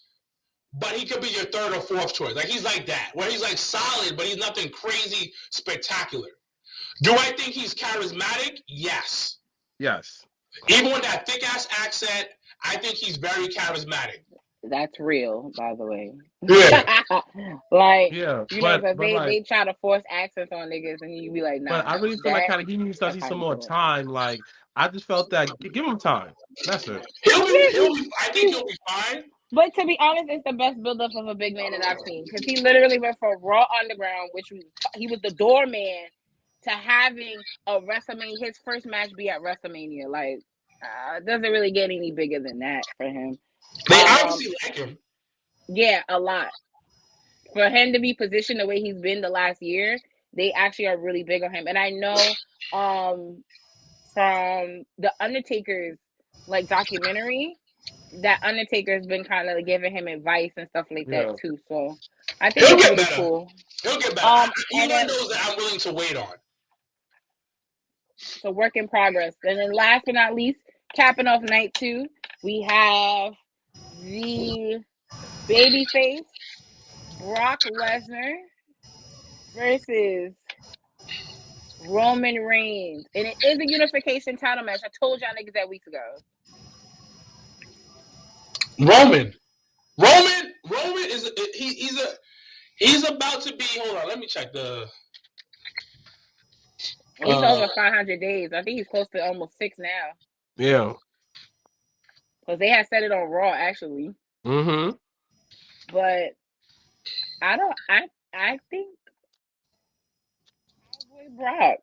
But he could be your third or fourth choice. Like he's like that, where he's like solid, but he's nothing crazy spectacular. Do I think he's charismatic? Yes. Yes. Even with that thick ass accent, I think he's very charismatic. That's real, by the way. Yeah. Like, yeah, you know, because they try to force accents on niggas, and you be like, nah. But I really feel like kind of he needs to see some more time. Like, I just felt that give him time. That's it. I think he'll be fine. But to be honest, it's the best build-up of a big man that I've seen. Because he literally went from Raw Underground, which he was the doorman, to having a WrestleMania, his first match be at WrestleMania. Like, it doesn't really get any bigger than that for him. They obviously like him. Yeah, a lot. For him to be positioned the way he's been the last year, they actually are really big on him. And I know from the Undertaker's like documentary, that Undertaker's been kind of giving him advice and stuff like that too. So I think it's really cool. He'll get better. He knows that I'm willing to wait on. It's a work in progress. And then last but not least, capping off night 2, we have the babyface Brock Lesnar versus Roman Reigns, and it is a unification title match. I told y'all niggas that weeks ago. Roman is he's about to be. Hold on, let me check the. He's over 500 days. I think he's close to almost 6 now. Yeah. Because they had said it on Raw, actually. Mm-hmm. But I think Cowboy Brock.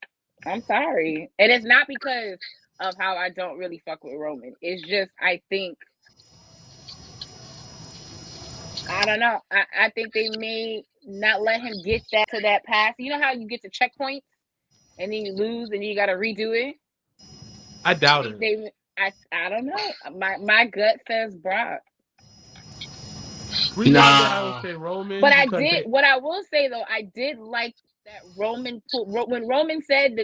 I'm sorry. And it's not because of how I don't really fuck with Roman. It's just, I think, I don't know. I think they may not let him get to that pass. You know how you get to checkpoints and then you lose and you got to redo it? I doubt it. I don't know. My gut says Brock. Reason why I would say Roman. But what I will say though, I did like that Roman when Roman said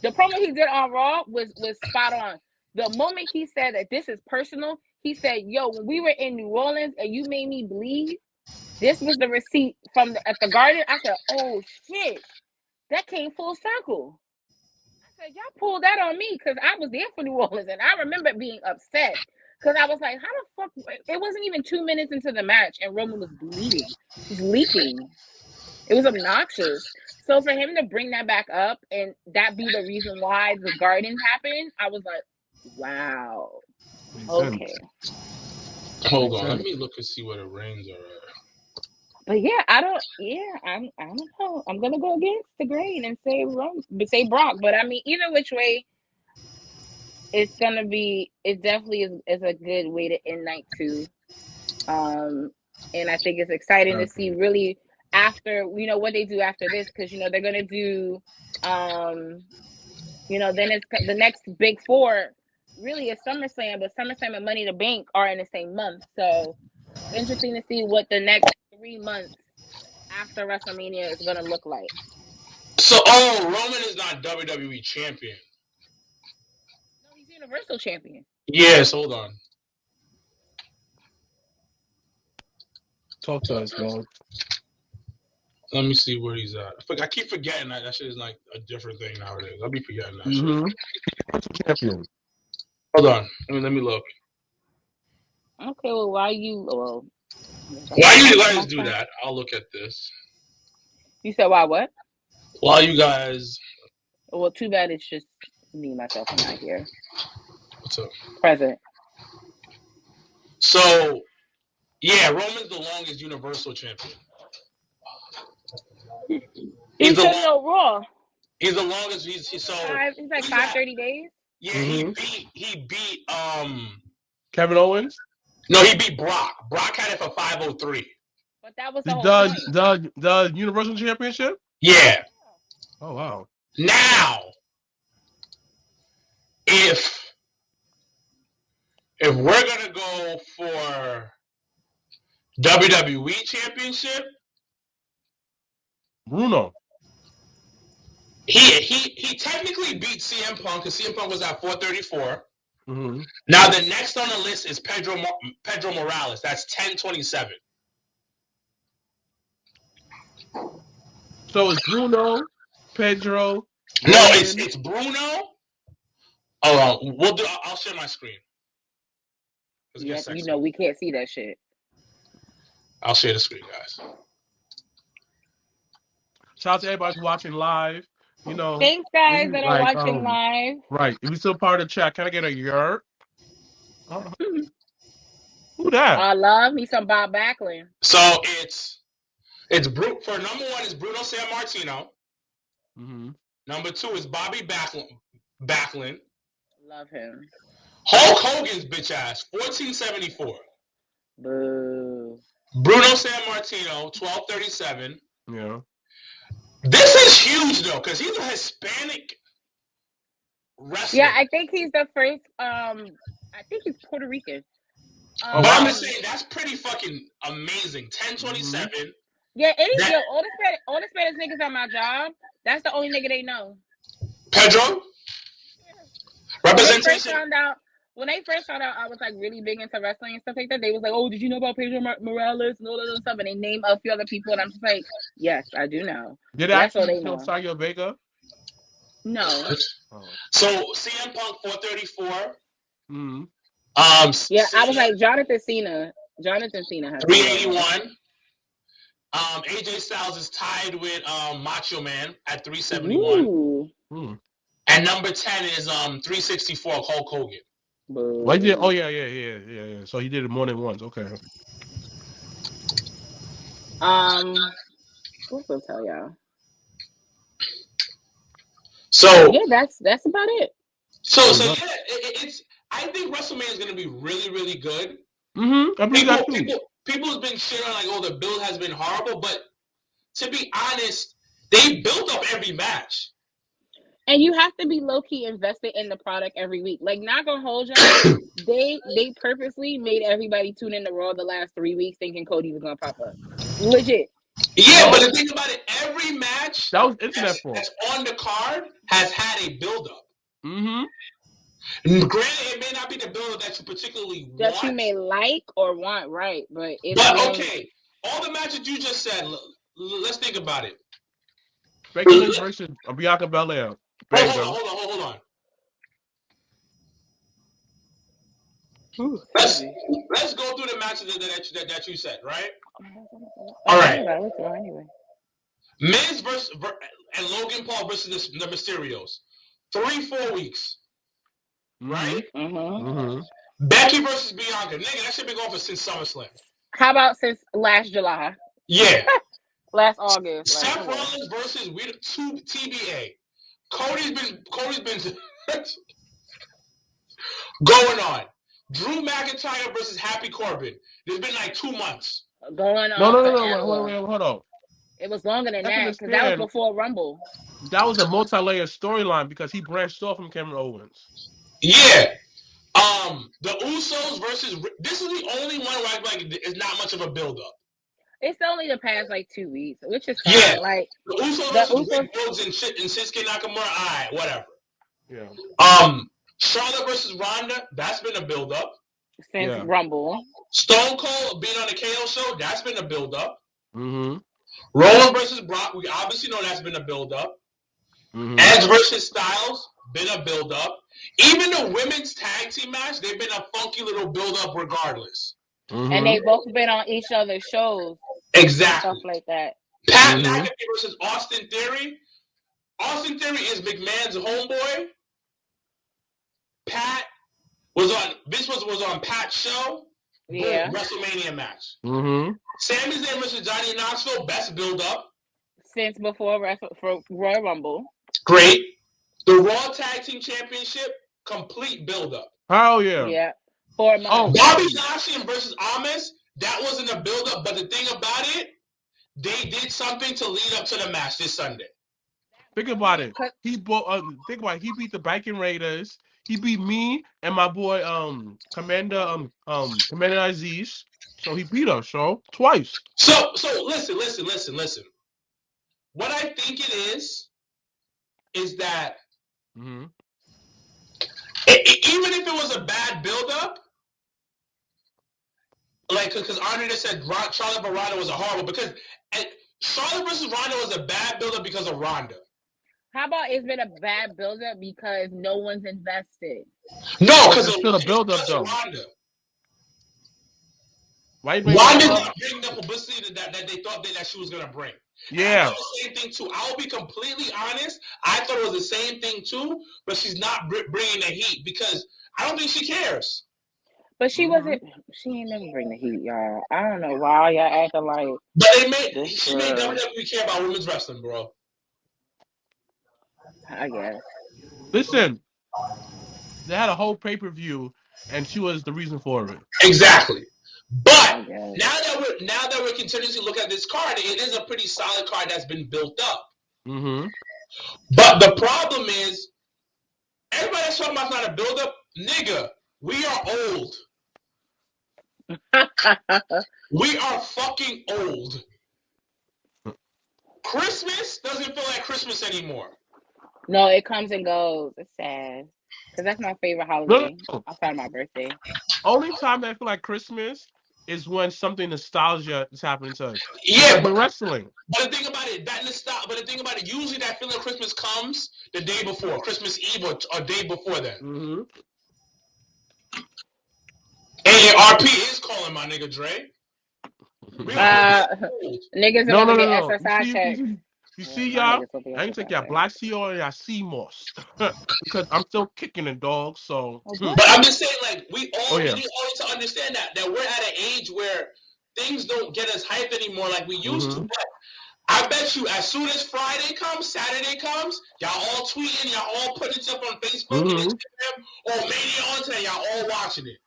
the promo he did on Raw was spot on. The moment he said that this is personal, he said, "Yo, when we were in New Orleans and you made me bleed, this was the receipt from at the Garden." I said, "Oh shit, that came full circle." I said, "Y'all pulled that on me because I was there for New Orleans and I remember being upset because I was like, how the fuck?" It wasn't even 2 minutes into the match and Roman was bleeding, he's leaking. It was obnoxious. So for him to bring that back up and that be the reason why the Garden happened, I was like, wow. Okay. Hold on, let me look and see where the reigns are at. But yeah, I don't know. I'm gonna go against the grain and say Brock. But I mean, either which way, it definitely is a good way to end night 2. And I think it's exciting to see really after, what they do after this, because they're gonna do then it's the next big 4 really is SummerSlam, but SummerSlam and Money in the Bank are in the same month. So it's interesting to see what the next 3 months after WrestleMania is gonna look like. So Roman is not WWE champion. No, he's Universal champion. Yes, hold on. Talk to us, dog. Let me see where he's at. I keep forgetting that shit is like a different thing nowadays. I'll be forgetting that shit. Champion. Hold on. Let me look. Okay, well, why you guys do that? I'll look at this. You said why what? While you guys... Well, too bad it's just me, myself, and I here. What's up? Present. So, yeah, Roman's the longest Universal champion. He's Raw. He's the longest. He's like 530 days. Yeah, he beat Kevin Owens. No, he beat Brock. Brock had it for 503. But that was the Universal Championship. Yeah. Oh wow. Now, if we're gonna go for WWE Championship, Bruno. He technically beat CM Punk because CM Punk was at 434. Mm-hmm. Now the next on the list is Pedro Morales. That's 1027. So it's Bruno, Pedro. No, it's Bruno. I'll share my screen. Yes, we can't see that shit. I'll share the screen, guys. Shout out to everybody who's watching live. Thanks, guys, that are watching live. Right. If you're still part of the chat, can I get a yerk? Who that? I love me some Bob Backlund. So it's for number 1 is Bruno Sammartino. Mm-hmm. Number 2 is Bobby Backlund. Love him. Hulk Hogan's bitch ass, 1474. Boo. Bruno Sammartino, 1237. Yeah. This is huge though, because he's a Hispanic wrestler. Yeah, I think he's the first. I think he's Puerto Rican. But I'm just saying that's pretty fucking amazing. 1027. Mm-hmm. Yeah, all the Spanish niggas at my job. That's the only nigga they know. Pedro. Yeah. Representation. when they first started out, I was like really big into wrestling and stuff like that. They was like, "Oh, did you know about Pedro Morales and all that other stuff?" And they name a few other people, and I'm just like, "Yes, I do know." Did it That's all actually they kill know. Sayo Vega? No. Oh. So CM Punk 434. Mm-hmm. Yeah, I was Cena, like Jonathan Cena. Jonathan Cena has 381. AJ Styles is tied with Macho Man at 371. Ooh. And number 10 is 364 Hulk Hogan. Why did? Oh yeah. So he did it more than once. Okay. What's I'll tell y'all? So yeah, that's about it. So yeah, it's. I think WrestleMania is going to be really, really good. I believe that too. People have been shitting on like, oh, the build has been horrible, but to be honest, they built up every match. And you have to be low-key invested in the product every week. Like, not gonna hold y'all. They purposely made everybody tune in to Raw the last 3 weeks thinking Cody was gonna pop up. Legit. Yeah, but the thing about it, every match that was internet that's on the card has had a build-up. Mm-hmm. Granted, it may not be the build-up that you particularly that want. You may like or want, right? But okay, all the matches you just said, let's think about it. Becky Lynch versus Bianca Belair. Hold on. Let's go through the matches that you said, right? All right. Anyway. Miz versus and Logan Paul versus the Mysterios. 3-4 weeks. Right? Mm-hmm. Becky versus Bianca. Nigga, that should be going for since SummerSlam. How about since last July? Yeah. Last August. Seth Rollins versus TBA. Cody's been going on. Drew McIntyre versus Happy Corbin. There's been like 2 months. Going on. No. Hold on. It was longer than that because that was before Rumble. That was a multi-layer storyline because he branched off from Kevin Owens. Yeah. The Usos versus. This is the only one where I feel like it's not much of a build-up. It's only the past like 2 weeks, which is fine. Yeah. Like the Usos versus Rick Rhodes and Shinsuke Nakamura. Alright, whatever. Yeah. Charlotte versus Ronda. That's been a build-up since Rumble. Stone Cold being on the KO show. That's been a build-up. Mm-hmm. Roman versus Brock. We obviously know that's been a build-up. Mm-hmm. Edge versus Styles. Been a build-up. Even the women's tag team match, they've been a funky little build-up regardless. Mm-hmm. And they've both been on each other's shows. Exactly. Stuff like that. Pat McAfee versus Austin Theory. Austin Theory is McMahon's homeboy. Pat was on Pat's show. Yeah. Boom, WrestleMania match. Mm-hmm. Sami Zayn versus Johnny Knoxville. Best build-up. Since before Royal Rumble. Great. The Raw Tag Team Championship, complete build-up. Oh, yeah. Yeah. 4 months. Oh, Bobby Lashley versus Amos, that wasn't a build-up, but the thing about it, they did something to lead up to the match this Sunday. Think about it. He beat the Viking Raiders. He beat me and my boy Commander Aziz. So he beat us, twice. So listen. What I think it is that even if it was a bad build-up, like because Andre just said Charlotte versus Ronda was a horrible because Charlotte versus Ronda was a bad build-up because of Ronda. How about it's been a bad build-up because no one's invested? No, because it's still a build-up though. Ronda. Why Ronda didn't bring the publicity that they thought that she was gonna bring. Yeah. I thought the same thing too. I will be completely honest. I thought it was the same thing too, but she's not bringing the heat because I don't think she cares. But she wasn't. She ain't never bring the heat, y'all. I don't know why y'all acting like. But she made WWE care about women's wrestling, bro. I guess. Listen, they had a whole pay-per-view, and she was the reason for it. Exactly. But now that we're continuing to look at this card, it is a pretty solid card that's been built up. Mm-hmm. But the problem is, everybody that's talking about not a build-up, nigga, we are old. We are fucking old. Christmas doesn't feel like Christmas anymore. No, it comes and goes. It's sad. because that's my favorite holiday No. outside of my birthday. Only time I feel like Christmas is when something nostalgia is happening to us. Yeah, Like with wrestling. But the thing about it, usually that feeling of Christmas comes the day before, Christmas Eve or day before then. Mm-hmm. AARP is calling my nigga Dre. Niggas are about to get SSI checks. You see y'all? I ain't take y'all Black Sea or y'all sea moss because I'm still kicking it, dog. So, but I'm just saying, like we all need to understand that we're at an age where things don't get us hyped anymore like we used to. But I bet you, as soon as Friday comes, Saturday comes, y'all all tweeting, y'all all putting stuff on Facebook and Instagram, or Mania on today, y'all all watching it.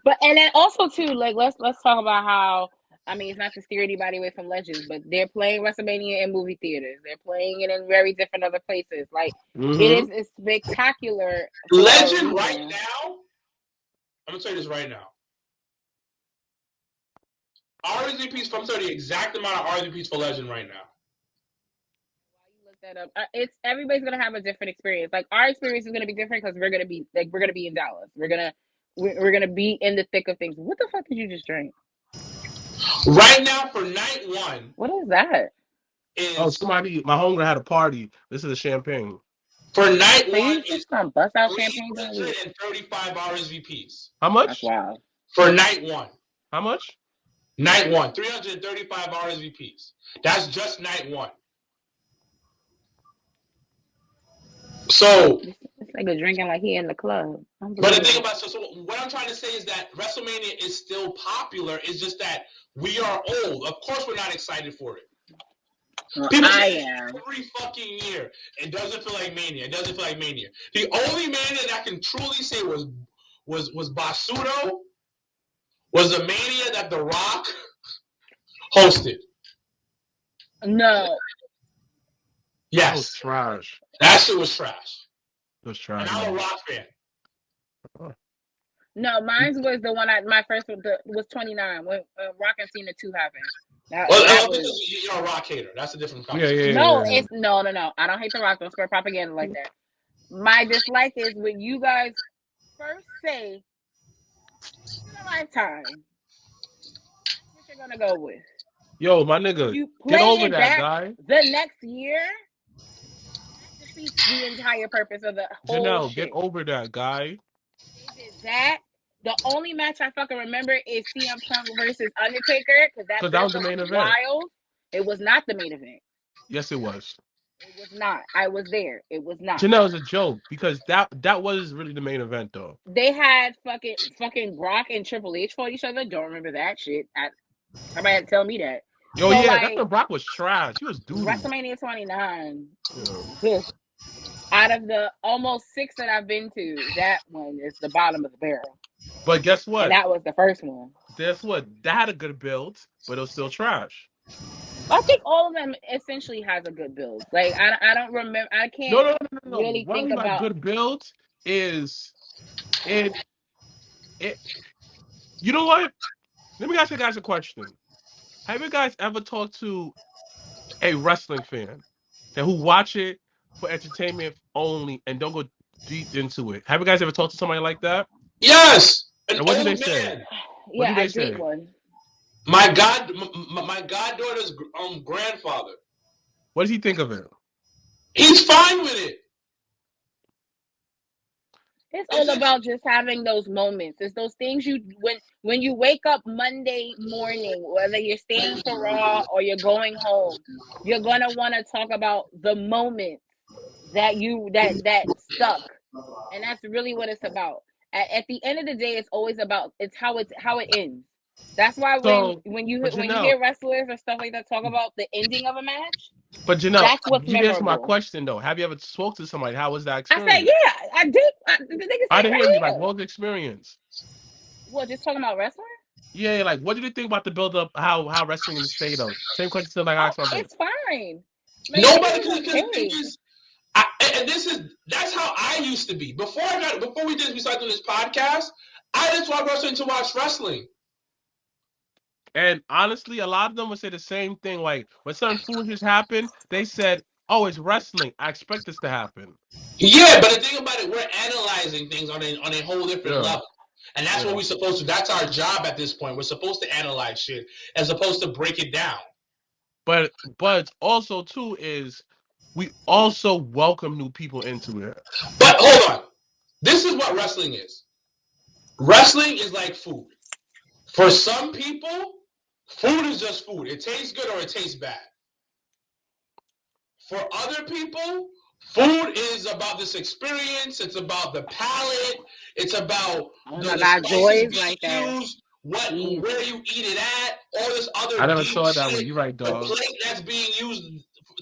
But and then also too, like let's talk about how. I mean, it's not to steer anybody away from Legends, but they're playing WrestleMania in movie theaters. They're playing it in very different other places. Like it is spectacular. Legend right now. I'm gonna tell you this right now. RSVPs. I'm telling you the exact amount of RSVPs for Legend right now. While you look that up, everybody's gonna have a different experience. Like our experience is gonna be different because we're gonna be in Dallas. We're gonna be in the thick of things. What the fuck did you just drink? Right now for night one. What is that? Somebody, my homegirl had a party. This is a champagne. For night one, you just gonna bust out champagne? 335 RSVPs. How much? That's wild. For night one. How much? Night one, 335 RSVPs. That's just night one. So this nigga drinking like he in the club. But the thing about so what I'm trying to say is that WrestleMania is still popular. It's just that we are old. Of course, we're not excited for it. People say every fucking year. It doesn't feel like Mania. It doesn't feel like Mania. The only Mania that I can truly say was Basuto. Was the Mania that The Rock hosted? No. Yes. That was trash. That shit was trash. It was trash. And I'm a Rock fan. No, mine was the one. My first was 29 when Rock and Cena 2 happened. That was, you're a Rock hater. That's a different conversation. It's no. I don't hate The Rock. Don't spread propaganda like that. My dislike is when you guys first say in a lifetime. What you're gonna go with? Yo, my nigga, get over that, guy. The next year, that defeats the entire purpose of the whole Janelle, shit. get over that, guy. They did that. The only match I fucking remember is CM Punk versus Undertaker because that was the main event. Wild. It was not the main event. Yes, it was. It was not. I was there. It was not. Janelle is a joke because that was really the main event though. They had fucking Brock and Triple H fought each other. Don't remember that shit. Somebody had to tell me that. Yo, so, that's when Brock was trash. He was doo-doo. WrestleMania 29. Yeah. Out of the almost 6 that I've been to, that one is the bottom of the barrel. But guess what? And that was the first one. Guess what? That had a good build, but it was still trash. I think all of them essentially has a good build. Like I don't remember. I can't really think about good build is it. You know what? Let me ask you guys a question. Have you guys ever talked to a wrestling fan who watch it for entertainment only and don't go deep into it? Have you guys ever talked to somebody like that? Yes. And what do they say? What do they say? My goddaughter's grandfather. What does he think of it? He's fine with it. It's all about just having those moments. It's those things when you wake up Monday morning, whether you're staying for Raw or you're going home, you're gonna want to talk about the moment that stuck, and that's really what it's about. At the end of the day, it's always about how it ends. That's why when you hear wrestlers or stuff like that talk about the ending of a match. But Janelle, that's what's you didn't answer my question though. Have you ever spoke to somebody? How was that experience? I said, yeah, I did. I didn't hear you. Like, what was the experience? What, just talking about wrestling? Yeah, like, what did you think about the build up? How wrestling in the state of? Same question still like I asked my It's fine. Nobody that's how I used to be. Before we started doing this podcast, I just watched wrestling to watch wrestling. And honestly, a lot of them would say the same thing. Like when something foolish happened, they said, oh, it's wrestling. I expect this to happen. Yeah, but the thing about it, we're analyzing things on a whole different Yeah. level. And that's what we're supposed to. That's our job at this point. We're supposed to analyze shit as opposed to break it down. But also too is we also welcome new people into it. But hold on. This is what wrestling is. Wrestling is like food. For some people, food is just food. It tastes good or it tastes bad. For other people, food is about this experience. It's about the palate. It's about the spices being like that. used, where you eat it at, all this other I never deep saw it that way. shit, You're right, the dog. plate that's being used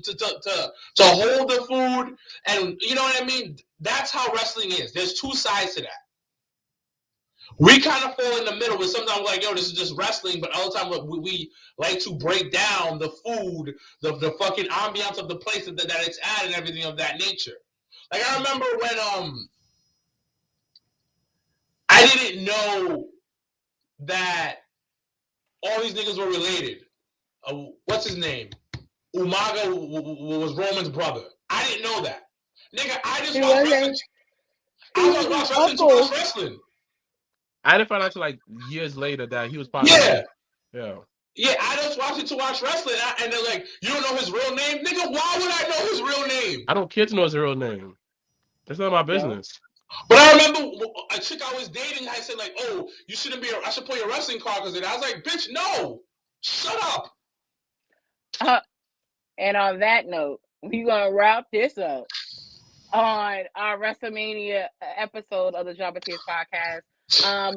to hold the food, and you know what I mean? That's how wrestling is. There's two sides to that. We kind of fall in the middle, but sometimes we're like, yo, this is just wrestling, but all the time we like to break down the food, the fucking ambiance of the place that it's at and everything of that nature. Like, I remember when I didn't know that all these niggas were related. What's his name? Umaga was Roman's brother. I didn't know that. Nigga, I just watched wrestling. I just watched wrestling to watch wrestling. I didn't find out until like years later that he was part Yeah. of it. Yeah. Yeah, I just watched it to watch wrestling, and they're like, you don't know his real name? Nigga, why would I know his real name? I don't care to know his real name. That's not my business. But I remember a chick I was dating, I said like, oh, you shouldn't be, I should put your wrestling card because I was like, bitch, no, shut up. And on that note, we're going to wrap this up on our WrestleMania episode of the Jobbertears podcast.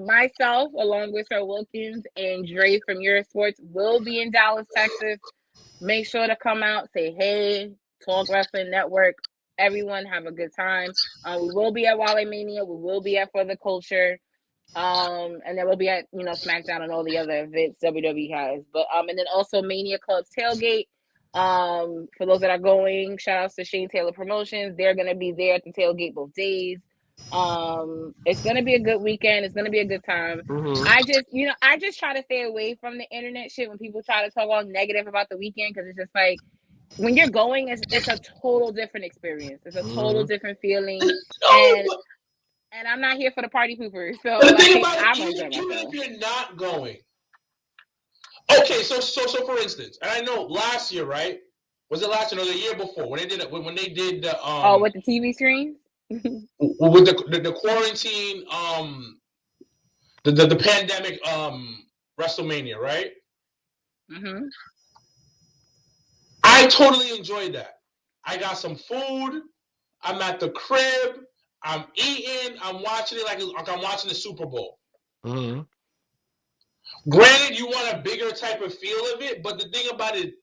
Myself, along with Sir Wilkins and Dre from Eurosports, will be in Dallas, Texas. Make sure to come out, say hey, Talk Wrestling Network. Everyone have a good time. We will be at Wrestlemania. We will be at For the Culture. And then we'll be at, Smackdown and all the other events WWE has. But and then also Mania Club's tailgate. For those that are going, shout outs to Shane Taylor Promotions. They're gonna be there at the tailgate both days. It's gonna be a good weekend. It's gonna be a good time. Mm-hmm. I just try to stay away from the internet shit when people try to talk all negative about the weekend, because it's just like, when you're going, it's a total different experience. It's a total different feeling. And I'm not here for the party poopers. So but the thing about it, even if you're not going. Okay, so for instance, and I know last year, right? Was it last year or the year before when they did it? When they did the with the TV screens? With the quarantine, the pandemic, WrestleMania, right? Mm-hmm. I totally enjoyed that. I got some food. I'm at the crib. I'm eating. I'm watching it like I'm watching the Super Bowl. Mm-hmm. Granted, you want a bigger type of feel of it, but the thing about it,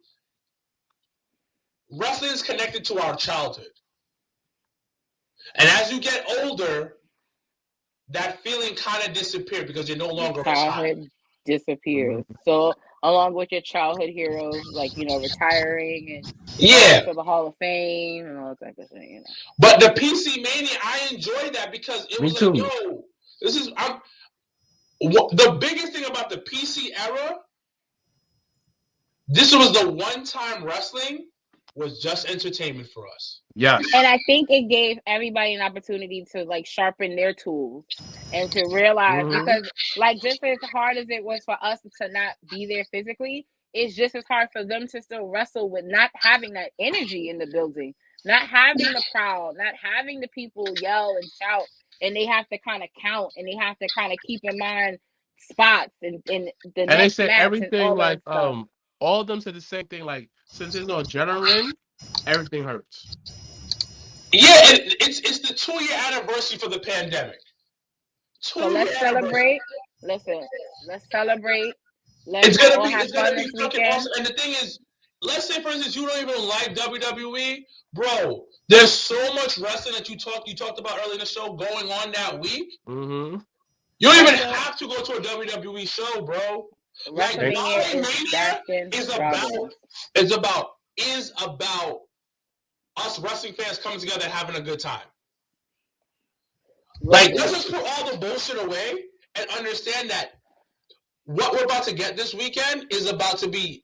wrestling is connected to our childhood. And as you get older, that feeling kind of disappears because you're no longer childhood disappears. Mm-hmm. So along with your childhood heroes, like, retiring and to the Hall of Fame and all that type of thing, But the PC Mania, I enjoyed that because it was like, yo, the biggest thing about the PC era, this was the one time wrestling was just entertainment for us. Yeah. And I think it gave everybody an opportunity to like sharpen their tools and to realize, because like just as hard as it was for us to not be there physically, it's just as hard for them to still wrestle with not having that energy in the building, not having the crowd, not having the people yell and shout, and they have to kind of count and they have to kind of keep in mind spots and the and next they said match everything and all like that all of them said the same thing, like, since there's no adrenaline, everything hurts. Yeah, it's the 2-year anniversary for the pandemic. So let's celebrate. Listen, let's celebrate. It's gonna be fucking awesome. And the thing is, let's say for instance you don't even like WWE, bro. There's so much wrestling that you talked about earlier in the show going on that week. Mm-hmm. You don't even have to go to a WWE show, bro. Like WrestleMania is about us wrestling fans coming together and having a good time. Like, let's just put all the bullshit away and understand that what we're about to get this weekend is about to be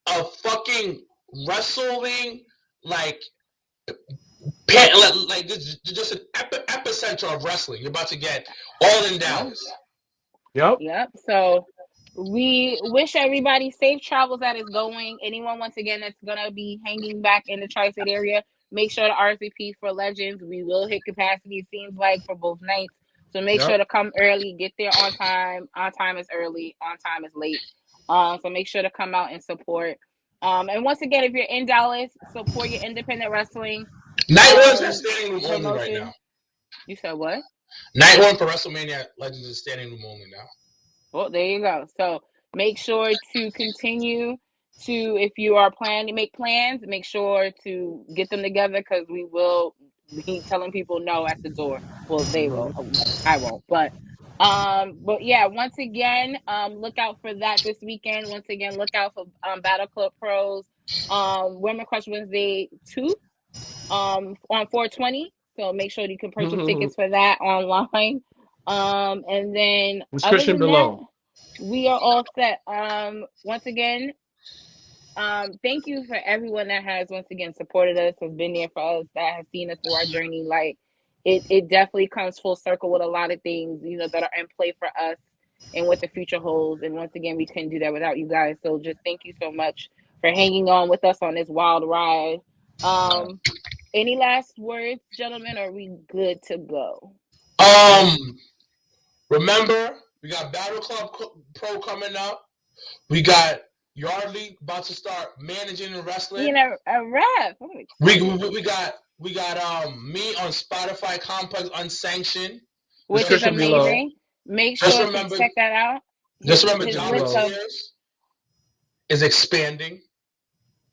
a fucking wrestling like just an epicenter of wrestling. You're about to get all in Dallas. Yep. So we wish everybody safe travels that is going. Anyone, once again, that's going to be hanging back in the tri-state area, make sure to RSVP for Legends. We will hit capacity, it seems like, for both nights. So make sure to come early, get there on time. On time is early, on time is late. So make sure to come out and support. And once again, if you're in Dallas, support your independent wrestling. Night one's at standing room only right now. You said what? Night one for WrestleMania Legends is standing room only now. Well, there you go. So make sure to continue to, if you are planning to make plans, make sure to get them together, because we will be telling people no at the door. Well, they will. I won't. But yeah, once again, look out for that this weekend. Once again, look out for Battle Club Pros, Women Crush Wednesday 2 on 420. So make sure you can purchase tickets for that online. And then description below. That, we are all set. Once again, thank you for everyone that has once again supported us, has been there for us, that has seen us through our journey. Like it definitely comes full circle with a lot of things, you know, that are in play for us and what the future holds. And once again, we couldn't do that without you guys. So just thank you so much for hanging on with us on this wild ride. Any last words, gentlemen? Or are we good to go? Remember, we got Battle Club Pro coming up. We got Yardley about to start managing and wrestling. Being a ref. We got me on Spotify Complex Unsanctioned, which is amazing. Make sure to check that out. Just remember, Jobbertears is expanding.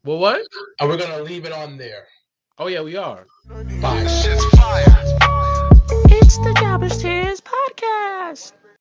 Well, what? And we're gonna leave it on there. Oh yeah, we are. Bye. It's the Jobbertears podcast.